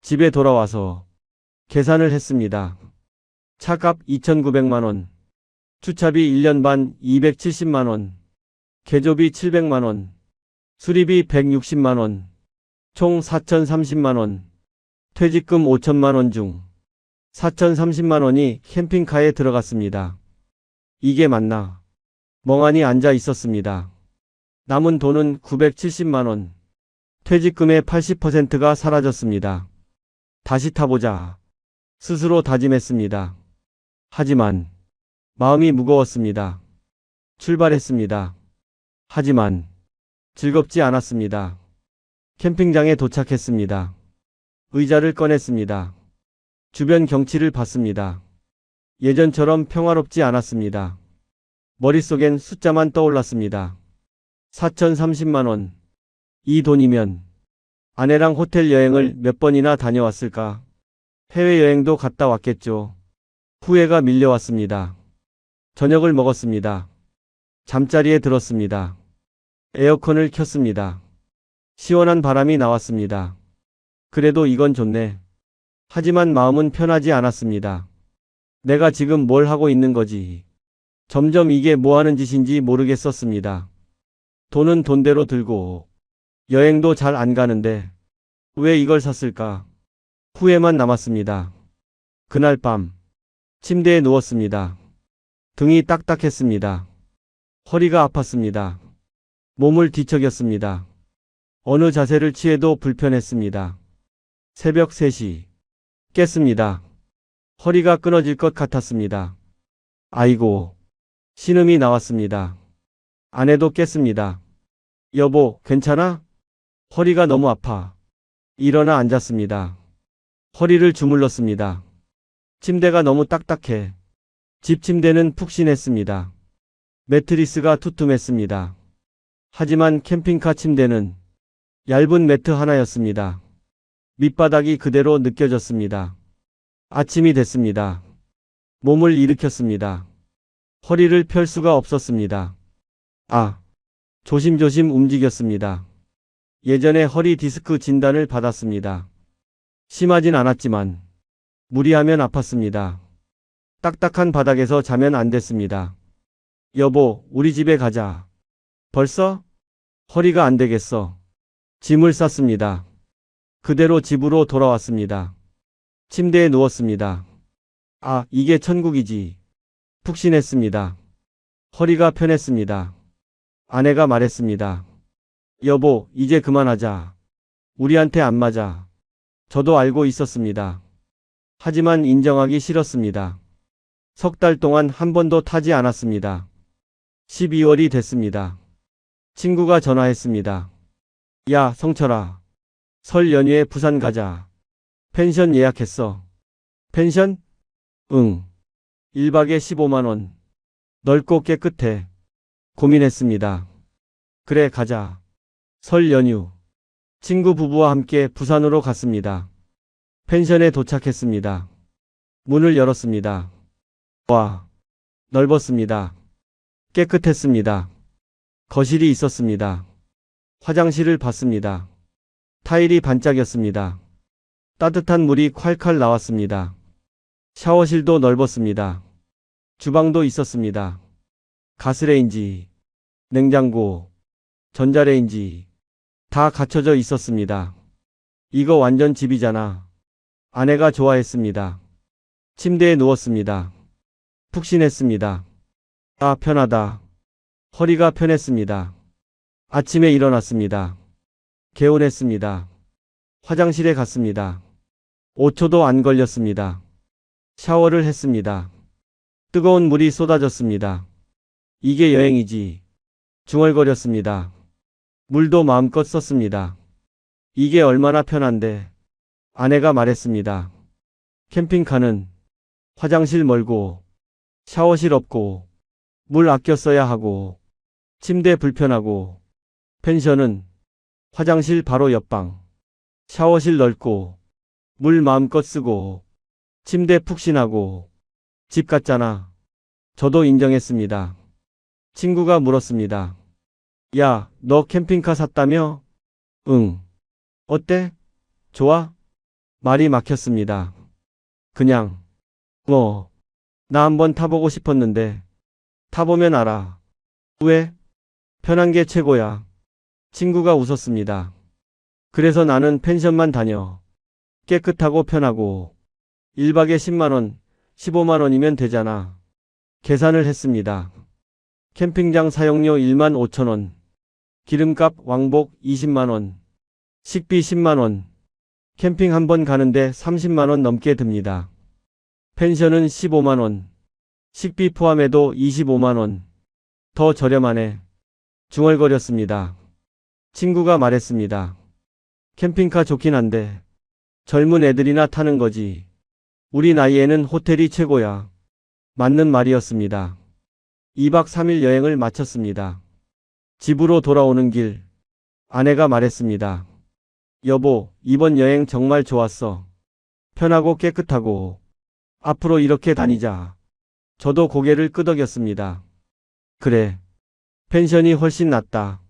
집에 돌아와서 계산을 했습니다. 차값 2,900만원. 주차비 1년 반 270만원. 개조비 700만원. 수리비 160만원. 총 4,030만원. 퇴직금 5천만원 중 4,030만원이 캠핑카에 들어갔습니다. 이게 맞나? 멍하니 앉아 있었습니다. 남은 돈은 970만원. 퇴직금의 80%가 사라졌습니다. 다시 타보자. 스스로 다짐했습니다. 하지만 마음이 무거웠습니다. 출발했습니다. 하지만 즐겁지 않았습니다. 캠핑장에 도착했습니다. 의자를 꺼냈습니다. 주변 경치를 봤습니다. 예전처럼 평화롭지 않았습니다. 머릿속엔 숫자만 떠올랐습니다. 4,030만원. 이 돈이면 아내랑 호텔 여행을 몇 번이나 다녀왔을까? 해외여행도 갔다 왔겠죠. 후회가 밀려왔습니다. 저녁을 먹었습니다. 잠자리에 들었습니다. 에어컨을 켰습니다. 시원한 바람이 나왔습니다. 그래도 이건 좋네. 하지만 마음은 편하지 않았습니다. 내가 지금 뭘 하고 있는 거지? 점점 이게 뭐 하는 짓인지 모르겠었습니다. 돈은 돈대로 들고 여행도 잘 안 가는데 왜 이걸 샀을까? 후회만 남았습니다. 그날 밤 침대에 누웠습니다. 등이 딱딱했습니다. 허리가 아팠습니다. 몸을 뒤척였습니다. 어느 자세를 취해도 불편했습니다. 새벽 3시. 깼습니다. 허리가 끊어질 것 같았습니다. 아이고. 신음이 나왔습니다. 아내도 깼습니다. 여보, 괜찮아? 허리가 너무 아파. 일어나 앉았습니다. 허리를 주물렀습니다. 침대가 너무 딱딱해. 집 침대는 푹신했습니다. 매트리스가 투툼했습니다. 하지만 캠핑카 침대는 얇은 매트 하나였습니다. 밑바닥이 그대로 느껴졌습니다. 아침이 됐습니다. 몸을 일으켰습니다. 허리를 펼 수가 없었습니다. 조심조심 움직였습니다. 예전에 허리 디스크 진단을 받았습니다. 심하진 않았지만 무리하면 아팠습니다. 딱딱한 바닥에서 자면 안 됐습니다. 여보, 우리 집에 가자. 벌써? 허리가 안 되겠어. 짐을 쌌습니다. 그대로 집으로 돌아왔습니다. 침대에 누웠습니다. 이게 천국이지. 푹신했습니다. 허리가 편했습니다. 아내가 말했습니다. 여보, 이제 그만하자. 우리한테 안 맞아. 저도 알고 있었습니다. 하지만 인정하기 싫었습니다. 석 달 동안 한 번도 타지 않았습니다. 12월이 됐습니다. 친구가 전화했습니다. 야, 성철아. 설 연휴에 부산 가자. 펜션 예약했어. 펜션? 응. 1박에 15만원. 넓고 깨끗해. 고민했습니다. 그래, 가자. 설 연휴. 친구 부부와 함께 부산으로 갔습니다. 펜션에 도착했습니다. 문을 열었습니다. 와, 넓었습니다. 깨끗했습니다. 거실이 있었습니다. 화장실을 봤습니다. 타일이 반짝였습니다. 따뜻한 물이 콸콸 나왔습니다. 샤워실도 넓었습니다. 주방도 있었습니다. 가스레인지, 냉장고, 전자레인지 다 갖춰져 있었습니다. 이거 완전 집이잖아. 아내가 좋아했습니다. 침대에 누웠습니다. 푹신했습니다. 편하다. 허리가 편했습니다. 아침에 일어났습니다. 개운했습니다. 화장실에 갔습니다. 5초도 안 걸렸습니다. 샤워를 했습니다. 뜨거운 물이 쏟아졌습니다. 이게 여행이지. 중얼거렸습니다. 물도 마음껏 썼습니다. 이게 얼마나 편한데. 아내가 말했습니다. 캠핑카는 화장실 멀고, 샤워실 없고, 물 아껴 써야 하고, 침대 불편하고, 펜션은 화장실 바로 옆방, 샤워실 넓고, 물 마음껏 쓰고, 침대 푹신하고, 집 같잖아. 저도 인정했습니다. 친구가 물었습니다. 야, 너 캠핑카 샀다며? 응. 어때? 좋아? 말이 막혔습니다. 그냥, 나 한번 타보고 싶었는데, 타보면 알아. 왜? 편한 게 최고야. 친구가 웃었습니다. 그래서 나는 펜션만 다녀. 깨끗하고 편하고, 1박에 10만원, 15만원이면 되잖아. 계산을 했습니다. 캠핑장 사용료 1만 5천원, 기름값 왕복 20만원, 식비 10만원, 캠핑 한 번 가는데 30만원 넘게 듭니다. 펜션은 15만원, 식비 포함해도 25만원, 더 저렴하네. 중얼거렸습니다. 친구가 말했습니다. 캠핑카 좋긴 한데 젊은 애들이나 타는 거지. 우리 나이에는 호텔이 최고야. 맞는 말이었습니다. 2박 3일 여행을 마쳤습니다. 집으로 돌아오는 길, 아내가 말했습니다. 여보, 이번 여행 정말 좋았어. 편하고 깨끗하고. 앞으로 이렇게 다니자. 저도 고개를 끄덕였습니다. 그래. 펜션이 훨씬 낫다.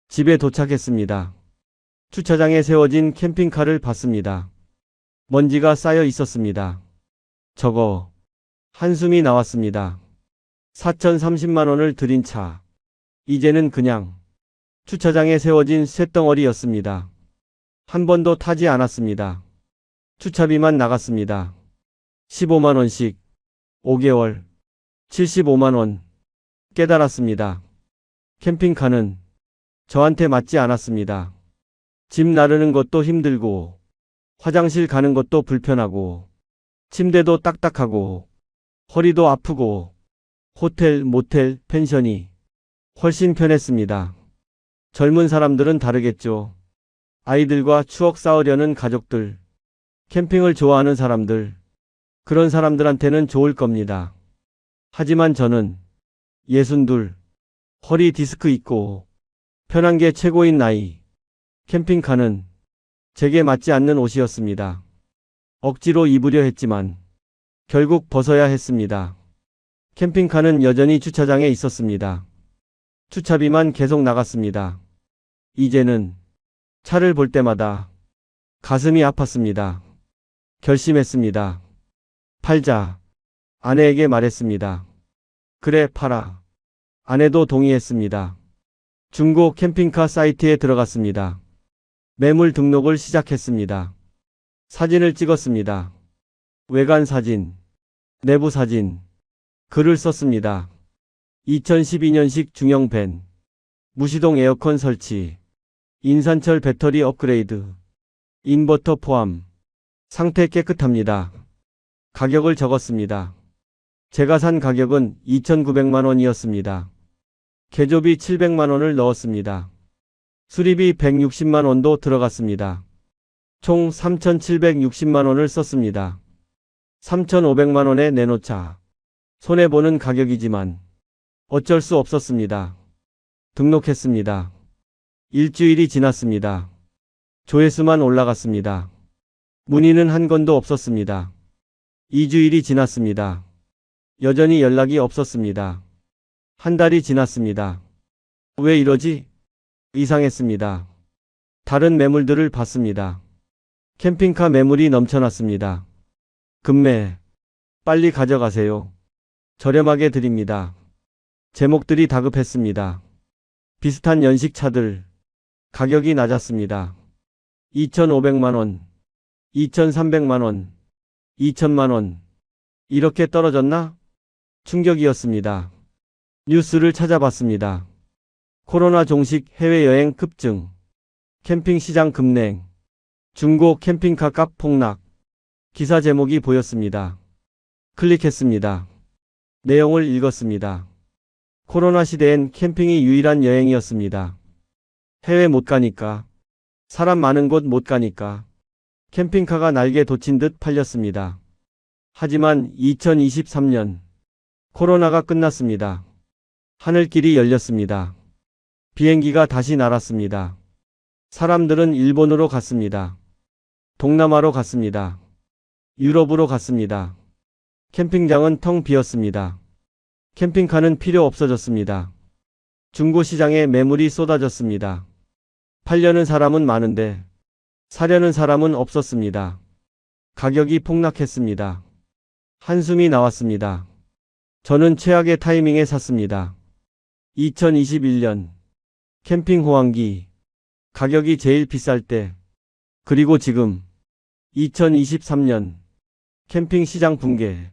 집에 도착했습니다. 주차장에 세워진 캠핑카를 봤습니다. 먼지가 쌓여 있었습니다. 저거. 한숨이 나왔습니다. 4,030만 원을 들인 차. 이제는 그냥 주차장에 세워진 쇳덩어리였습니다. 한 번도 타지 않았습니다. 주차비만 나갔습니다. 15만 원씩. 5개월. 75만 원. 깨달았습니다. 캠핑카는 저한테 맞지 않았습니다. 집 나르는 것도 힘들고, 화장실 가는 것도 불편하고, 침대도 딱딱하고, 허리도 아프고, 호텔, 모텔, 펜션이 훨씬 편했습니다. 젊은 사람들은 다르겠죠. 아이들과 추억 쌓으려는 가족들, 캠핑을 좋아하는 사람들, 그런 사람들한테는 좋을 겁니다. 하지만 저는 62, 허리 디스크 있고 편한 게 최고인 나이, 캠핑카는 제게 맞지 않는 옷이었습니다. 억지로 입으려 했지만 결국 벗어야 했습니다. 캠핑카는 여전히 주차장에 있었습니다. 주차비만 계속 나갔습니다. 이제는 차를 볼 때마다 가슴이 아팠습니다. 결심했습니다. 팔자. 아내에게 말했습니다. 그래, 팔아. 아내도 동의했습니다. 중고 캠핑카 사이트에 들어갔습니다. 매물 등록을 시작했습니다. 사진을 찍었습니다. 외관 사진, 내부 사진, 글을 썼습니다. 2012년식 중형 밴, 무시동 에어컨 설치, 인산철 배터리 업그레이드, 인버터 포함, 상태 깨끗합니다. 가격을 적었습니다. 제가 산 가격은 2,900만 원이었습니다. 개조비 700만 원을 넣었습니다. 수리비 160만 원도 들어갔습니다. 총 3,760만 원을 썼습니다. 3,500만 원에 내놓자 손해보는 가격이지만 어쩔 수 없었습니다. 등록했습니다. 일주일이 지났습니다. 조회수만 올라갔습니다. 문의는 한 건도 없었습니다. 2주일이 지났습니다. 여전히 연락이 없었습니다. 한 달이 지났습니다. 왜 이러지? 이상했습니다. 다른 매물들을 봤습니다. 캠핑카 매물이 넘쳐났습니다. 금매, 빨리 가져가세요. 저렴하게 드립니다. 제목들이 다급했습니다. 비슷한 연식 차들, 가격이 낮았습니다. 2,500만 원, 2,300만 원, 2천만 원. 이렇게 떨어졌나? 충격이었습니다. 뉴스를 찾아봤습니다. 코로나 종식 해외여행 급증. 캠핑 시장 급냉. 중고 캠핑카 값 폭락. 기사 제목이 보였습니다. 클릭했습니다. 내용을 읽었습니다. 코로나 시대엔 캠핑이 유일한 여행이었습니다. 해외 못 가니까, 사람 많은 곳 못 가니까 캠핑카가 날개 돋친 듯 팔렸습니다. 하지만 2023년 코로나가 끝났습니다. 하늘길이 열렸습니다. 비행기가 다시 날았습니다. 사람들은 일본으로 갔습니다. 동남아로 갔습니다. 유럽으로 갔습니다. 캠핑장은 텅 비었습니다. 캠핑카는 필요 없어졌습니다. 중고시장에 매물이 쏟아졌습니다. 팔려는 사람은 많은데 사려는 사람은 없었습니다. 가격이 폭락했습니다. 한숨이 나왔습니다. 저는 최악의 타이밍에 샀습니다. 2021년 캠핑 호황기, 가격이 제일 비쌀 때, 그리고 지금 2023년 캠핑 시장 붕괴,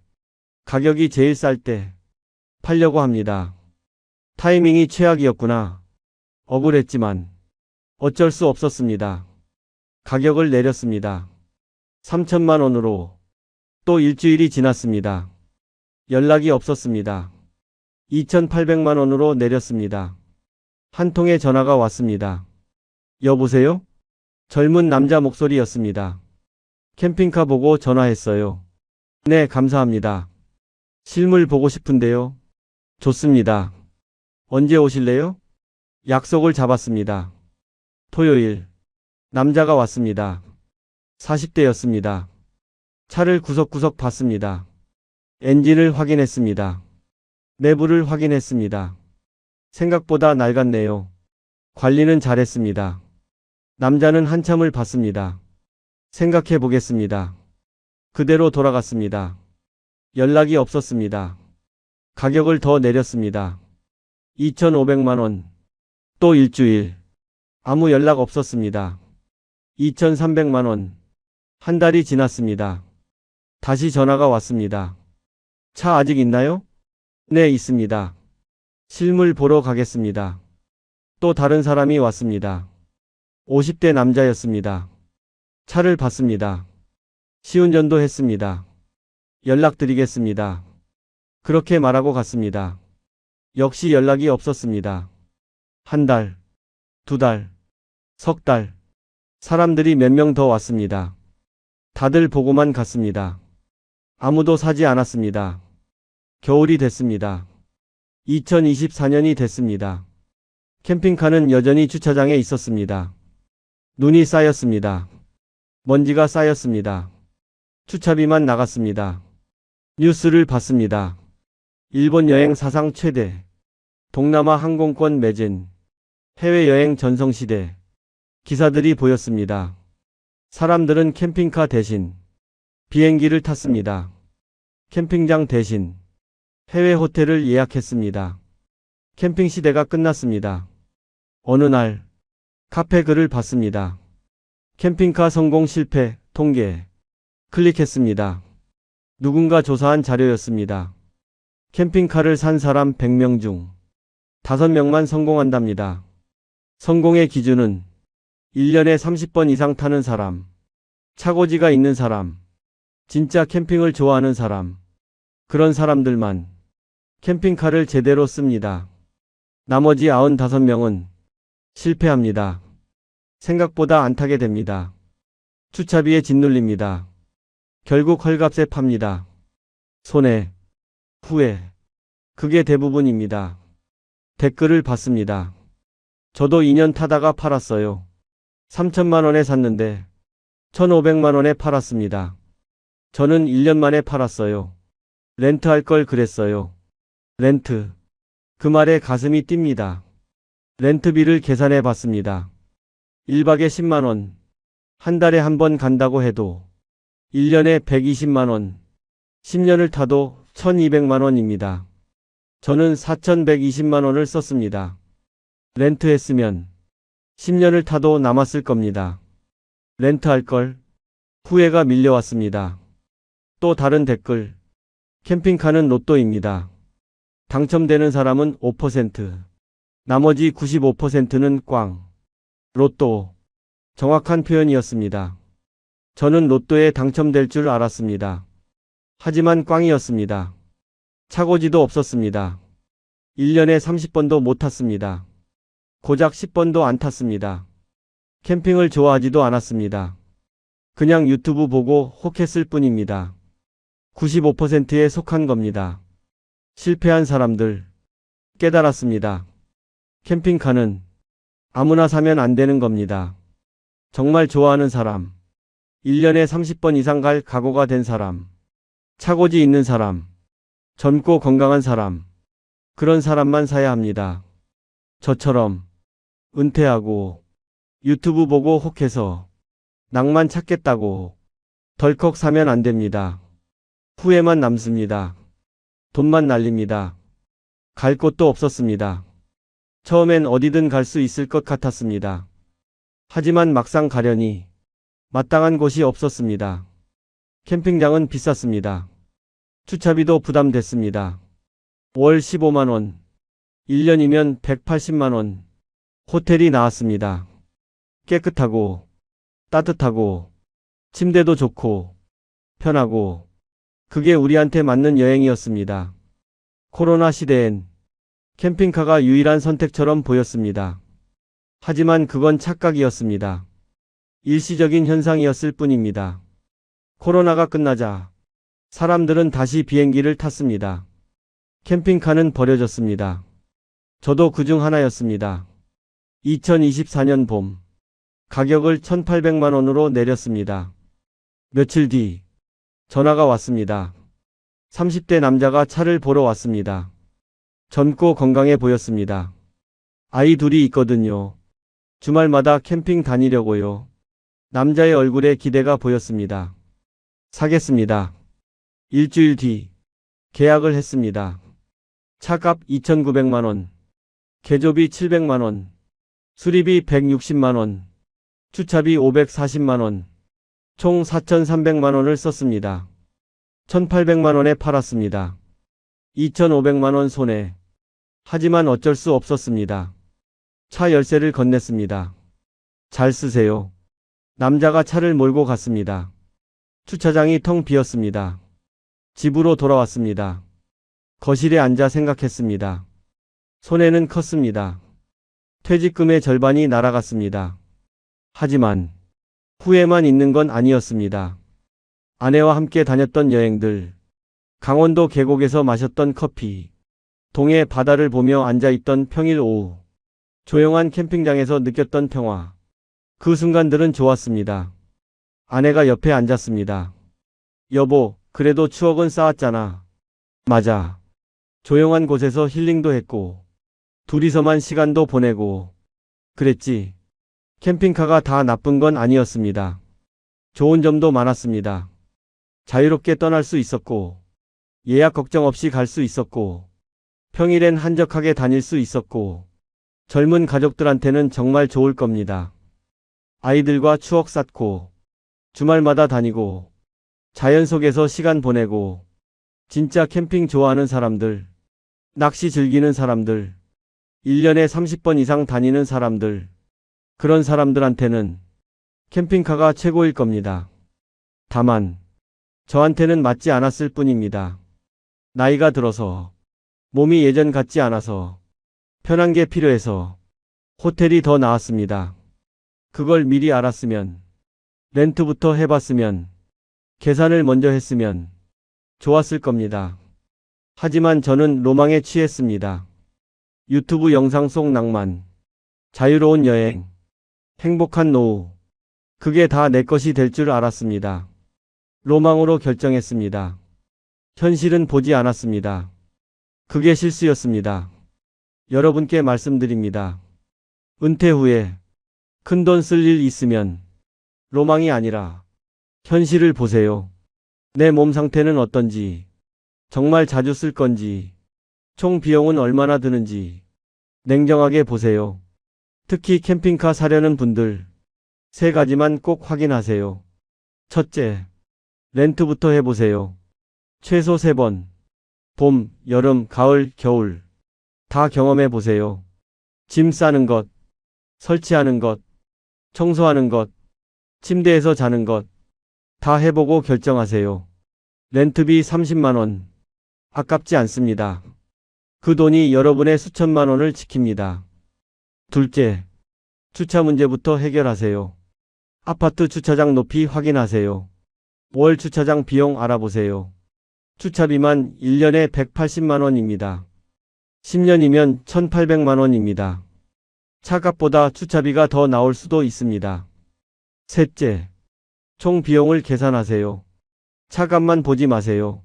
가격이 제일 쌀 때 팔려고 합니다. 타이밍이 최악이었구나. 억울했지만 어쩔 수 없었습니다. 가격을 내렸습니다. 3천만 원으로. 또 일주일이 지났습니다. 연락이 없었습니다. 2,800만 원으로 내렸습니다. 한 통의 전화가 왔습니다. 여보세요? 젊은 남자 목소리였습니다. 캠핑카 보고 전화했어요. 네, 감사합니다. 실물 보고 싶은데요. 좋습니다. 언제 오실래요? 약속을 잡았습니다. 토요일. 남자가 왔습니다. 40대였습니다. 차를 구석구석 봤습니다. 엔진을 확인했습니다. 내부를 확인했습니다. 생각보다 낡았네요. 관리는 잘했습니다. 남자는 한참을 봤습니다. 생각해 보겠습니다. 그대로 돌아갔습니다. 연락이 없었습니다. 가격을 더 내렸습니다. 2,500만 원. 또 일주일. 아무 연락 없었습니다. 2,300만 원. 한 달이 지났습니다. 다시 전화가 왔습니다. 차 아직 있나요? 네, 있습니다. 실물 보러 가겠습니다. 또 다른 사람이 왔습니다. 50대 남자였습니다. 차를 봤습니다. 시운전도 했습니다. 연락드리겠습니다. 그렇게 말하고 갔습니다. 역시 연락이 없었습니다. 한 달, 두 달, 석 달. 사람들이 몇 명 더 왔습니다. 다들 보고만 갔습니다. 아무도 사지 않았습니다. 겨울이 됐습니다. 2024년이 됐습니다. 캠핑카는 여전히 주차장에 있었습니다. 눈이 쌓였습니다. 먼지가 쌓였습니다. 주차비만 나갔습니다. 뉴스를 봤습니다. 일본 여행 사상 최대, 동남아 항공권 매진, 해외여행 전성시대, 기사들이 보였습니다. 사람들은 캠핑카 대신 비행기를 탔습니다. 캠핑장 대신 해외 호텔을 예약했습니다. 캠핑 시대가 끝났습니다. 어느 날 카페 글을 봤습니다. 캠핑카 성공 실패 통계. 클릭했습니다. 누군가 조사한 자료였습니다. 캠핑카를 산 사람 100명 중 5명만 성공한답니다. 성공의 기준은 1년에 30번 이상 타는 사람, 차고지가 있는 사람, 진짜 캠핑을 좋아하는 사람, 그런 사람들만 캠핑카를 제대로 씁니다. 나머지 95명은 실패합니다. 생각보다 안 타게 됩니다. 주차비에 짓눌립니다. 결국 헐값에 팝니다. 손해, 후회. 그게 대부분입니다. 댓글을 봤습니다. 저도 2년 타다가 팔았어요. 3천만 원에 샀는데 1,500만 원에 팔았습니다. 저는 1년 만에 팔았어요. 렌트할 걸 그랬어요. 렌트. 그 말에 가슴이 뜁니다. 렌트비를 계산해 봤습니다. 1박에 10만 원. 한 달에 한 번 간다고 해도 1년에 120만 원. 10년을 타도 1,200만 원입니다. 저는 4,120만 원을 썼습니다. 렌트했으면 10년을 타도 남았을 겁니다. 렌트할 걸. 후회가 밀려왔습니다. 또 다른 댓글. 캠핑카는 로또입니다. 당첨되는 사람은 5%. 나머지 95%는 꽝, 로또. 정확한 표현이었습니다. 저는 로또에 당첨될 줄 알았습니다. 하지만 꽝이었습니다. 차고지도 없었습니다. 1년에 30번도 못 탔습니다. 고작 10번도 안 탔습니다. 캠핑을 좋아하지도 않았습니다. 그냥 유튜브 보고 혹했을 뿐입니다. 95%에 속한 겁니다. 실패한 사람들 깨달았습니다. 캠핑카는 아무나 사면 안 되는 겁니다. 정말 좋아하는 사람, 1년에 30번 이상 갈 각오가 된 사람, 차고지 있는 사람, 젊고 건강한 사람, 그런 사람만 사야 합니다. 저처럼 은퇴하고 유튜브 보고 혹해서 낭만 찾겠다고 덜컥 사면 안 됩니다. 후회만 남습니다. 돈만 날립니다. 갈 곳도 없었습니다. 처음엔 어디든 갈 수 있을 것 같았습니다. 하지만 막상 가려니 마땅한 곳이 없었습니다. 캠핑장은 비쌌습니다. 주차비도 부담됐습니다. 월 15만원, 1년이면 180만원. 호텔이 나왔습니다. 깨끗하고 따뜻하고 침대도 좋고 편하고 그게 우리한테 맞는 여행이었습니다. 코로나 시대엔 캠핑카가 유일한 선택처럼 보였습니다. 하지만 그건 착각이었습니다. 일시적인 현상이었을 뿐입니다. 코로나가 끝나자 사람들은 다시 비행기를 탔습니다. 캠핑카는 버려졌습니다. 저도 그중 하나였습니다. 2024년 봄, 가격을 1,800만 원으로 내렸습니다. 며칠 뒤 전화가 왔습니다. 30대 남자가 차를 보러 왔습니다. 젊고 건강해 보였습니다. 아이 둘이 있거든요. 주말마다 캠핑 다니려고요. 남자의 얼굴에 기대가 보였습니다. 사겠습니다. 일주일 뒤 계약을 했습니다. 차값 2,900만 원, 개조비 700만 원, 수리비 160만 원, 주차비 540만 원, 총 4,300만 원을 썼습니다. 1,800만 원에 팔았습니다. 2,500만 원 손해. 하지만 어쩔 수 없었습니다. 차 열쇠를 건넸습니다. 잘 쓰세요. 남자가 차를 몰고 갔습니다. 주차장이 텅 비었습니다. 집으로 돌아왔습니다. 거실에 앉아 생각했습니다. 손해는 컸습니다. 퇴직금의 절반이 날아갔습니다. 하지만 후회만 있는 건 아니었습니다. 아내와 함께 다녔던 여행들, 강원도 계곡에서 마셨던 커피, 동해 바다를 보며 앉아있던 평일 오후, 조용한 캠핑장에서 느꼈던 평화. 그 순간들은 좋았습니다. 아내가 옆에 앉았습니다. 여보, 그래도 추억은 쌓았잖아. 맞아. 조용한 곳에서 힐링도 했고, 둘이서만 시간도 보내고, 그랬지. 캠핑카가 다 나쁜 건 아니었습니다. 좋은 점도 많았습니다. 자유롭게 떠날 수 있었고, 예약 걱정 없이 갈 수 있었고, 평일엔 한적하게 다닐 수 있었고, 젊은 가족들한테는 정말 좋을 겁니다. 아이들과 추억 쌓고, 주말마다 다니고, 자연 속에서 시간 보내고, 진짜 캠핑 좋아하는 사람들, 낚시 즐기는 사람들, 1년에 30번 이상 다니는 사람들, 그런 사람들한테는 캠핑카가 최고일 겁니다. 다만, 저한테는 맞지 않았을 뿐입니다. 나이가 들어서, 몸이 예전 같지 않아서, 편한 게 필요해서, 호텔이 더 나았습니다. 그걸 미리 알았으면, 렌트부터 해봤으면, 계산을 먼저 했으면, 좋았을 겁니다. 하지만 저는 로망에 취했습니다. 유튜브 영상 속 낭만, 자유로운 여행, 행복한 노후, 그게 다 내 것이 될 줄 알았습니다. 로망으로 결정했습니다. 현실은 보지 않았습니다. 그게 실수였습니다. 여러분께 말씀드립니다. 은퇴 후에 큰돈 쓸 일 있으면 로망이 아니라 현실을 보세요. 내 몸 상태는 어떤지, 정말 자주 쓸 건지, 총 비용은 얼마나 드는지 냉정하게 보세요. 특히 캠핑카 사려는 분들, 세 가지만 꼭 확인하세요. 첫째, 렌트부터 해보세요. 최소 3번. 봄, 여름, 가을, 겨울. 다 경험해 보세요. 짐 싸는 것, 설치하는 것, 청소하는 것, 침대에서 자는 것, 다 해보고 결정하세요. 렌트비 30만 원. 아깝지 않습니다. 그 돈이 여러분의 수천만 원을 지킵니다. 둘째, 주차 문제부터 해결하세요. 아파트 주차장 높이 확인하세요. 월 주차장 비용 알아보세요. 주차비만 1년에 180만 원입니다. 10년이면 1,800만 원입니다. 차값보다 주차비가 더 나올 수도 있습니다. 셋째, 총 비용을 계산하세요. 차값만 보지 마세요.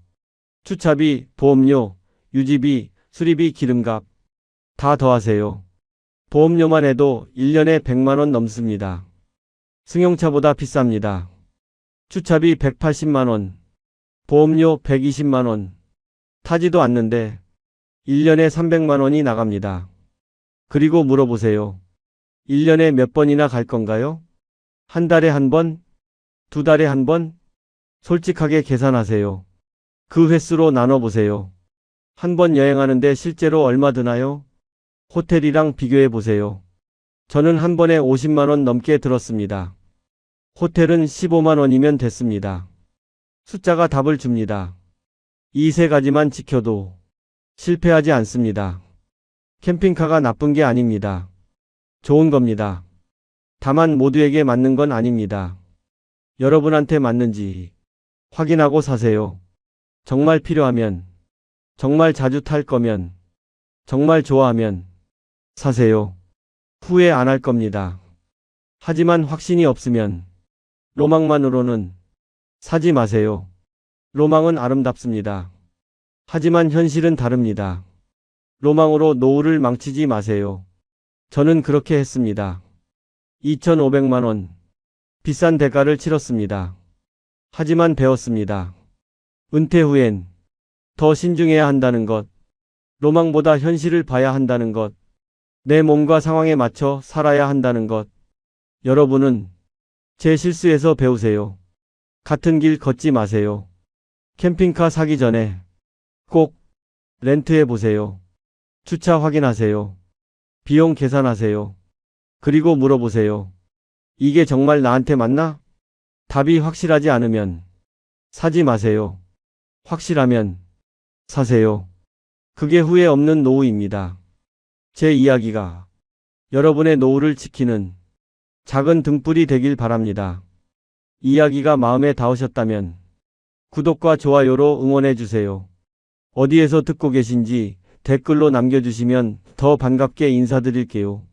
주차비, 보험료, 유지비, 수리비, 기름값 다 더하세요. 보험료만 해도 1년에 100만 원 넘습니다. 승용차보다 비쌉니다. 주차비 180만 원, 보험료 120만 원, 타지도 않는데 1년에 300만 원이 나갑니다. 그리고 물어보세요. 1년에 몇 번이나 갈 건가요? 한 달에 한 번? 두 달에 한 번? 솔직하게 계산하세요. 그 횟수로 나눠보세요. 한 번 여행하는데 실제로 얼마 드나요? 호텔이랑 비교해 보세요. 저는 한 번에 50만 원 넘게 들었습니다. 호텔은 15만 원이면 됐습니다. 숫자가 답을 줍니다. 이 세 가지만 지켜도 실패하지 않습니다. 캠핑카가 나쁜 게 아닙니다. 좋은 겁니다. 다만 모두에게 맞는 건 아닙니다. 여러분한테 맞는지 확인하고 사세요. 정말 필요하면, 정말 자주 탈 거면, 정말 좋아하면 사세요. 후회 안 할 겁니다. 하지만 확신이 없으면, 로망만으로는 사지 마세요. 로망은 아름답습니다. 하지만 현실은 다릅니다. 로망으로 노후를 망치지 마세요. 저는 그렇게 했습니다. 2,500만 원. 비싼 대가를 치렀습니다. 하지만 배웠습니다. 은퇴 후엔 더 신중해야 한다는 것, 로망보다 현실을 봐야 한다는 것, 내 몸과 상황에 맞춰 살아야 한다는 것. 여러분은 제 실수에서 배우세요. 같은 길 걷지 마세요. 캠핑카 사기 전에 꼭 렌트해 보세요. 주차 확인하세요. 비용 계산하세요. 그리고 물어보세요. 이게 정말 나한테 맞나? 답이 확실하지 않으면 사지 마세요. 확실하면 사세요. 그게 후회 없는 노후입니다. 제 이야기가 여러분의 노후를 지키는 작은 등불이 되길 바랍니다. 이야기가 마음에 닿으셨다면 구독과 좋아요로 응원해 주세요. 어디에서 듣고 계신지 댓글로 남겨주시면 더 반갑게 인사드릴게요.